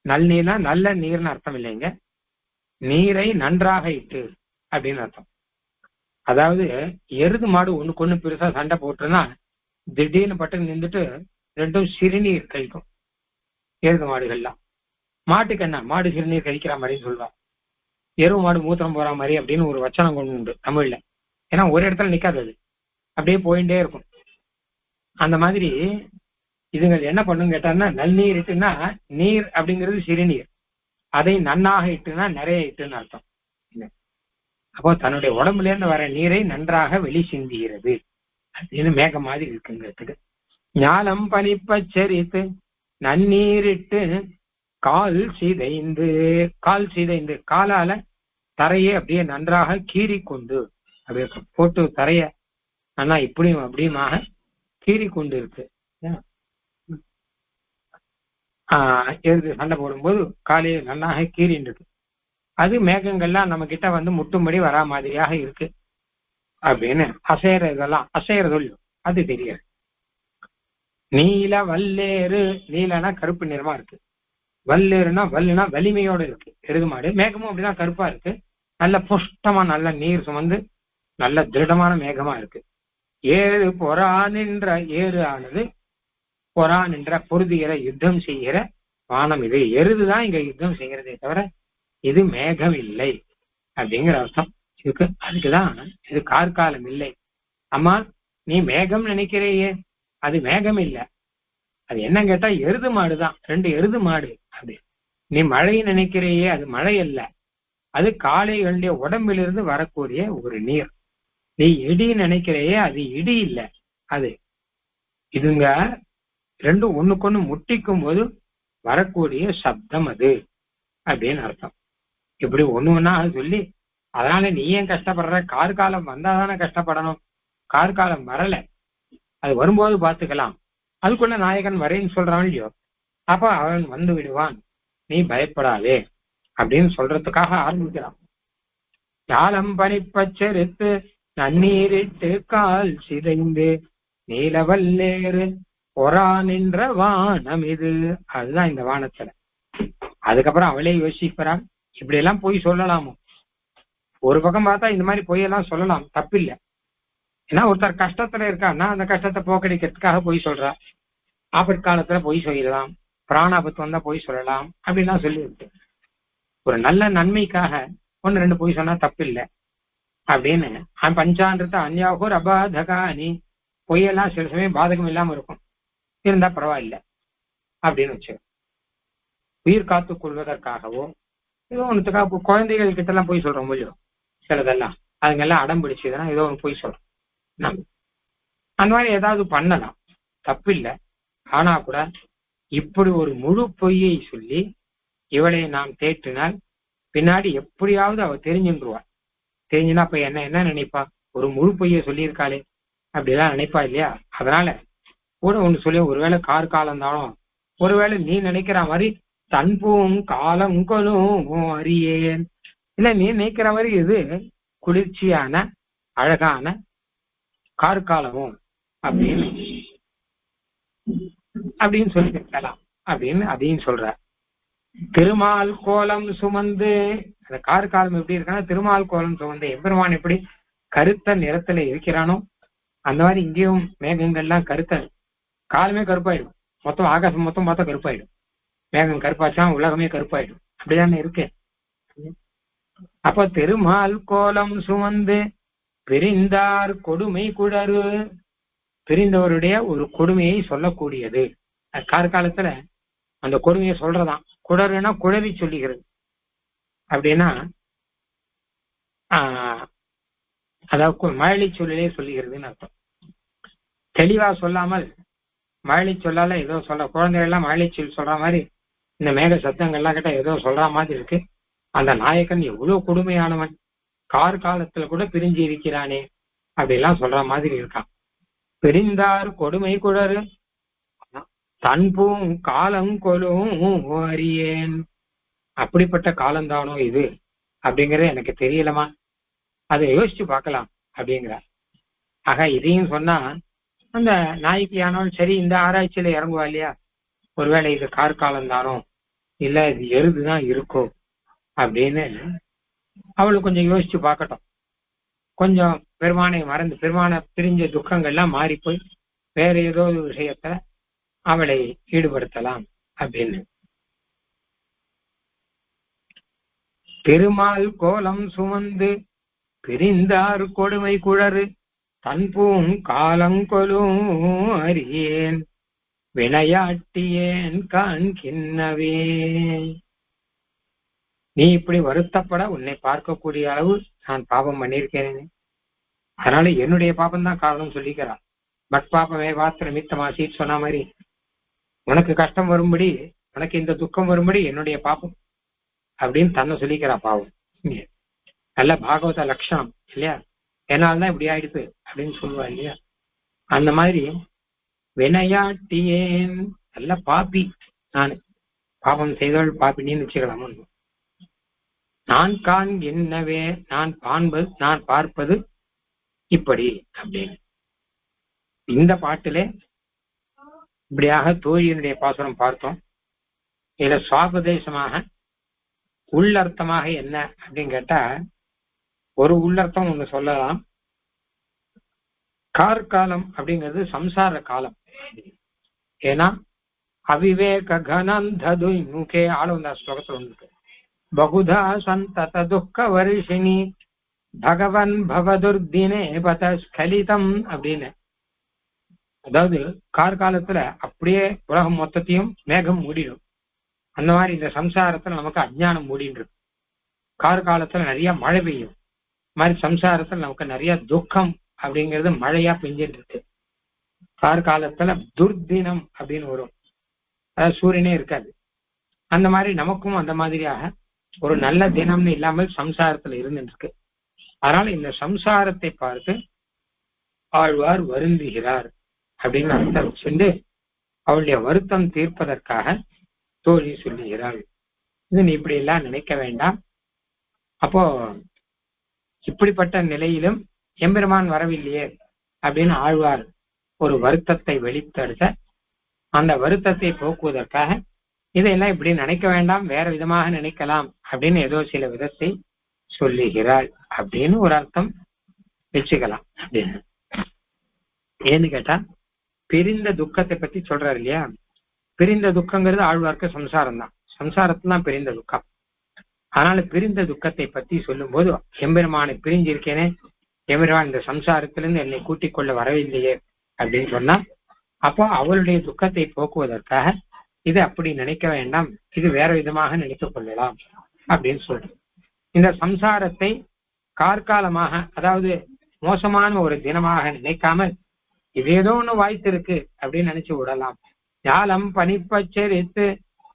A: நல்நீர்னா நல்ல நீர்னு அர்த்தம் இல்லைங்க, நீரை நன்றாக இட்டு அப்படின்னு அர்த்தம். அதாவது எருது மாடு ஒண்ணுக்கொண்ணு பெருசா சண்டை போட்டுன்னா திடீர்னு பட்டு நின்றுட்டு 2ம் சிறுநீர் கழிக்கும். எருது மாடுகள்லாம். மாட்டுக்கு என்ன, மாடு சிறுநீர் கழிக்கிற மாதிரின்னு சொல்லுவாங்க. எருவு மாடு மூத்திரம் போற மாதிரி அப்படின்னு ஒரு வச்சனம் கொண்டு உண்டு தமிழ்ல. ஏன்னா ஒரு இடத்துல நிக்காது, அது அப்படியே போயிட்டே இருக்கும். அந்த மாதிரி இதுங்க என்ன பண்ணுங்க கேட்டாங்கன்னா, நல்நீர் இட்டுன்னா நீர் அப்படிங்கிறது சிறுநீர், அதை நன்னாக இட்டுனா நிறைய இட்டுன்னு அர்த்தம். அப்போ தன்னுடைய உடம்புல இருந்து வர நீரை நன்றாக வெளி சிந்துகிறது அப்படின்னு மேகம் மாதிரி இருக்குங்கிறதுக்கு. ஞாலம் பனிப்பச்சரித்து நன்னீரிட்டு கால் சிதைந்து. கால் சிதைந்து, காலால தரையை அப்படியே நன்றாக கீறி கொண்டு, அப்படியே போட்டு தரைய ஆனா இப்படியும் அப்படியுமாக கீறி கொண்டு இருக்கு. எது சண்டை போடும்போது காலையை நன்னாக கீறின்னு இருக்கு. அது மேகங்கள்லாம் நம்ம கிட்ட வந்து முட்டும்படி வரா மாதிரியாக இருக்கு அப்படின்னு. அசையறதெல்லாம் அசையறதோ அது தெரியாது. நீல வல்லேறு, நீலனா கருப்பு நிறமா இருக்கு, வல்லேறுனா வல்லுனா வலிமையோட இருக்கு எருது மாடு. மேகமும் அப்படிதான் கருப்பா இருக்கு, நல்ல புஷ்டமா நல்ல நீர் சுமந்து நல்ல திருடமான மேகமா இருக்கு. ஏறு பொறான் என்ற ஏறு ஆனது, பொறான் என்ற பொருதுகிற யுத்தம் செய்கிற வானம் இது. எருதுதான் இங்க யுத்தம் செய்கிறதே தவிர இது மேகம் இல்லை அப்படிங்கிற அர்த்தம் இருக்கு. அதுக்குதான் இது கார்காலம் இல்லை. அம்மா நீ மேகம் நினைக்கிறையே, அது மேகம் இல்லை, அது என்ன கேட்டா எருது மாடுதான், 2 எருது மாடு. அப்படி நீ மழை நினைக்கிறையே, அது மழை அல்ல, அது காளைகளுடைய உடம்பிலிருந்து வரக்கூடிய ஒரு நீர். நீ இடி நினைக்கிறையே, அது இடி இல்லை, அது இதுங்க 2 ஒண்ணுக்கொண்ணு முட்டிக்கும் போது வரக்கூடிய சப்தம் அது அப்படின்னு அர்த்தம். இப்படி ஒண்ணு சொல்லி, அதனால நீ ஏன் கஷ்டப்படுற, கார்காலம் வந்தாதானே கஷ்டப்படணும், கார்காலம் வரல, அது வரும்போது பார்த்துக்கலாம், அதுக்குள்ள நாயகன் வரேன்னு சொல்றான் இல்லையோ, அப்ப அவன் வந்து விடுவான், நீ பயப்படாதே அப்படின்னு சொல்றதுக்காக ஆரம்பிக்கிறான். ஞாலம் பனிப்பச்சரித்து நன்னீரிட்டு கால் சிதைந்து நீலவல்லேறு பொறான் என்ற வானம் இது. அதுதான் இந்த வானத்துல. அதுக்கப்புறம் அவளே யோசிக்கிறான், இப்படி எல்லாம் போய் சொல்லலாமோ. ஒரு பக்கம் பார்த்தா இந்த மாதிரி பொய்யெல்லாம் சொல்லலாம், தப்பில்லை. ஏன்னா ஒருத்தர் கஷ்டத்துல இருக்கான்னா அந்த கஷ்டத்தை போக்கடிக்கிறதுக்காக பொய் சொல்றா, ஆபத்காலத்துல பொய் சொல்லலாம், பிராணாபத்து வந்தா பொய் சொல்லலாம் அப்படின்லாம் சொல்லிவிட்டு ஒரு நல்ல நன்மைக்காக 1-2 பொய் சொன்னா தப்பில்லை அப்படின்னு. பஞ்சான்றத அந்யாகூர் அபாதகானி, பொய்யெல்லாம் சில சமயம் பாதகம் இல்லாம இருக்கும், இருந்தா பரவாயில்லை அப்படின்னு வச்சு உயிர் காத்துக் கொள்வதற்காகவோ ஏதோ ஒன்றுத்துக்காக குழந்தைகள் கிட்ட எல்லாம் போய் சொல்றோம் இல்லையோ, சிலதெல்லாம் அதுங்கெல்லாம் அடம் பிடிச்சதுன்னா ஏதோ ஒன்று போய் சொல்றோம், அந்த மாதிரி ஏதாவது பண்ணலாம், தப்பில்லை. ஆனா கூட இப்படி ஒரு முழு பொய்யை சொல்லி இவளை நாம் தேற்றினால் பின்னாடி எப்படியாவது அவ தெரிஞ்சுருவா. தெரிஞ்சுன்னா அப்ப என்ன நினைப்பா, ஒரு முழு பொய்யை சொல்லியிருக்காளே அப்படிலாம் நினைப்பா இல்லையா. அதனால கூட ஒண்ணு சொல்லி, ஒருவேளை கார்காலம் தானோ, ஒருவேளை நீ நினைக்கிற மாதிரி தன்பூம் காலங்களும் அறியேன், இல்ல நீ நினைக்கிற மாதிரி இது குளிர்ச்சியான அழகான கார்காலமும் அப்படின்னு சொல்லி கேட்கலாம் அப்படின்னு அதையும் சொல்ற. திருமால் கோலம் சுமந்து, அந்த கார்காலம் எப்படி இருக்கான்னா திருமால் கோலம் சுமந்து, எம்பெருமான் எப்படி கருத்த நிறத்துல இருக்கிறானோ அந்த மாதிரி இங்கேயும் மேகங்கள்லாம் கருத்த, காலமே கருப்பாயிடும், மொத்தம் ஆகாசம் மொத்தம் கருப்பாயிடும், மேகம் கருப்பாச்சா உலகமே கருப்பாயிடும், அப்படிதானே இருக்கு. அப்ப திருமால் கோலம் சுமந்து பிரிந்தார் கொடுமை குடரு, பிரிந்தவருடைய ஒரு கொடுமையை சொல்லக்கூடியது. கார்காலத்துல அந்த கொடுமையை சொல்றதான். குடருன்னா குழறி சொல்லுகிறது அப்படின்னா அதாவது மழலை சொல்லிலே சொல்லுகிறதுன்னு அர்த்தம். தெளிவா சொல்லாமல் மழலை சொல்லால ஏதோ சொல்ற, குழந்தைகள் எல்லாம் மழலை சொல் சொல்ற மாதிரி இந்த மேக சத்தங்கள்லாம் கிட்ட ஏதோ சொல்ற மாதிரி இருக்கு. அந்த நாயகன் எவ்வளவு கொடுமையானவன், கார்காலத்துல கூட பிரிஞ்சு இருக்கிறானே அப்படிலாம் சொல்ற மாதிரி இருக்கான். பிரிந்தார் கொடுமை குடரு தன்பூம் காலங்கொலும் அறியேன், அப்படிப்பட்ட காலம்தானோ இது அப்படிங்கறது எனக்கு தெரியலமா, அதை யோசிச்சு பார்க்கலாம் அப்படிங்கிறார். ஆக இதையும் சொன்னா அந்த நாய்க்கியானவள் சரி இந்த ஆராய்ச்சியில இறங்குவா இல்லையா, ஒருவேளை இது கார்காலம் தானோ இல்ல இது எருதுதான் இருக்கோ அப்படின்னு அவளுக்கு கொஞ்சம் யோசிச்சு பார்க்கட்டும். கொஞ்சம் பெருமானை மறந்து பெருமானை பிரிஞ்ச துக்கங்கள்லாம் மாறி போய் வேற ஏதோ ஒரு விஷயத்துல அவளை ஈடுபடுத்தலாம் அப்படின்னு. திருமால் கோலம் சுமந்து பிரிந்தார் கொடுமை குழறு தன்பூம் காலங்கொலும் அறியேன் விளையாட்டியேன் காண்கின்னவே. நீ இப்படி வருத்தப்பட உன்னை பார்க்கக்கூடிய அளவு நான் பாபம் பண்ணியிருக்கேனே, அதனால என்னுடைய பாபம் தான் காரணம் சொல்லிக்கிறான். பட் பாபமே வாத்திர மித்தமா சீட் சொன்ன மாதிரி உனக்கு கஷ்டம் வரும்படி, உனக்கு இந்த துக்கம் வரும்படி என்னுடைய பாபம் அப்படின்னு தன்னை சொல்லிக்கிறா. பாவம் நல்ல பாகவத லட்சணம் இல்லையா, என்னால்தான் இப்படி ஆயிடுது அப்படின்னு சொல்லுவா இல்லையா. அந்த மாதிரி வினையாட்டியேன், நல்ல பாப்பி நான், பாபம் செய்தவள் பாப்பினின்னு வச்சுக்கலாமோ. நான் காண்கின்னவே, நான் பார்ப்பது இப்படி அப்படின்னு. இந்த பாட்டிலே இப்படியாக தோழியினுடைய பாசுரம் பார்த்தோம். இதுல சுவாபதேசமாக உள்ளர்த்தமாக என்ன அப்படின்னு கேட்டா, ஒரு உள்ளர்த்தம் ஒண்ணு சொல்லலாம். கார்காலம் அப்படிங்கிறது சம்சார காலம். ஏன்னா அவிவேக கனந்தது முகே ஆளுந்த ஸ்லோகத்துல ஒன்று இருக்கு. பகுதா சந்தத துக்க வருஷினி பகவன் பவதுர்தினே பத ஸ்கலிதம் அப்படின்னு. அதாவது கார்காலத்துல அப்படியே உலகம் மொத்தத்தையும் மேகம் மூடிடும். அந்த மாதிரி இந்த சம்சாரத்துல நமக்கு அஜ்ஞானம் மூடின்னு இருக்கு. கார்காலத்துல நிறைய மழை பெய்யும். மாதிரி சம்சாரத்துல நமக்கு நிறைய துக்கம் அப்படிங்கிறது மழையா பெஞ்சிட்டு இருக்கு. கார்காலத்துல துர்தினம் அப்படின்னு வரும். அதாவது சூரியனே இருக்காது. அந்த மாதிரி நமக்கும் அந்த மாதிரியாக ஒரு நல்ல தினம்னு இல்லாமல் சம்சாரத்துல இருந்துட்டு இருக்கு. அதனால இந்த சம்சாரத்தை பார்த்து ஆழ்வார் வருந்துகிறார் அப்படின்னு அர்த்தம் சென்று அவளுடைய வருத்தம் தீர்ப்பதற்காக தோழி சொல்லுகிறாள். இது நீ இப்படி எல்லாம் நினைக்க வேண்டாம். அப்போ இப்படிப்பட்ட நிலையிலும் எம்பெருமான் வரவில்லையே அப்படின்னு ஆழ்வார் ஒரு வருத்தத்தை வெளிப்படுத்த, அந்த வருத்தத்தை போக்குவதற்காக இதையெல்லாம் இப்படி நினைக்க வேண்டாம், வேற விதமாக நினைக்கலாம் அப்படின்னு ஏதோ சில விதத்தை சொல்லுகிறாள் அப்படின்னு ஒரு அர்த்தம் வச்சுக்கலாம். அப்படின்னு ஏன்னு கேட்டா, பிரிந்த துக்கத்தை பத்தி சொல்றாரு இல்லையா. பிரிந்த துக்கங்கிறது ஆழ்வார்க்கு சம்சாரம் தான். சம்சாரத்துலாம் பிரிந்த துக்கம். அதனால பிரிந்த துக்கத்தை பத்தி சொல்லும் போது, எம்பெருமானை பிரிஞ்சிருக்கேனே, எம்பெருமான் இந்த சம்சாரத்திலிருந்து என்னை கூட்டிக் கொள்ள வரவில்லையே அப்படின்னு சொன்னா, அப்போ அவளுடைய துக்கத்தை போக்குவதற்காக இது அப்படி நினைக்க வேண்டாம், இது வேற விதமாக நினைத்துக் கொள்ளலாம் அப்படின்னு சொல்றேன். இந்த சம்சாரத்தை கார்காலமாக, அதாவது மோசமான ஒரு தினமாக நினைக்காமல் இது ஏதோ ஒண்ணு வாய்த்திருக்கு அப்படின்னு நினைச்சு விடலாம். ஞாலம் பனிப்பச்சரித்து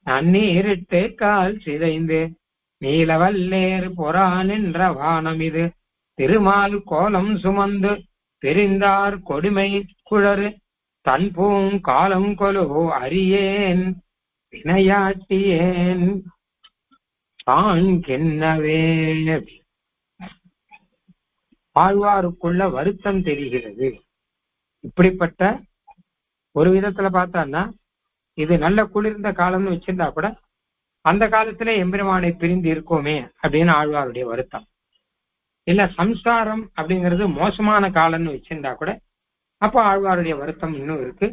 A: நன்னீரிட்டு கால் சிதைந்து நீலவல்லேறு பொறான் என்ற வானம் இது திருமால் கோலம் சுமந்து பிரிந்தார் கொடுமை குழறு தன் பூங் காலம் கொலோ அறியேன் வினையாட்டியேன் தான் கென்னவே. ஆழ்வாருக்குள்ள வருத்தம் தெரிகிறது. இப்படிப்பட்ட ஒரு விதத்துல பார்த்தான்னா இது நல்ல குளிர்ந்த காலம்னு வச்சிருந்தா கூட அந்த காலத்துல எம்பெருமானை பிரிந்து இருக்கோமே அப்படின்னு ஆழ்வாருடைய வருத்தம். இல்ல சம்சாரம் அப்படிங்கிறது மோசமான காலம்னு வச்சிருந்தா கூட அப்போ ஆழ்வாருடைய வருத்தம் இன்னும் இருக்கு.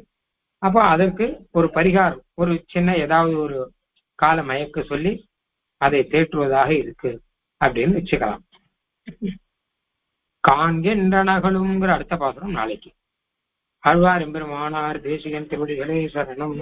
A: அப்போ அதற்கு ஒரு பரிகாரம், ஒரு சின்ன ஏதாவது ஒரு கால மயக்க சொல்லி அதை தேற்றுவதாக இருக்கு அப்படின்னு வச்சுக்கலாம். காண்கின்ற நகலுங்கிற அடுத்த பாசுரம் நாளைக்கு. ஆழ்வார் எம்பெருமானார் தேசிகன் திருவடிகளே சரணம்.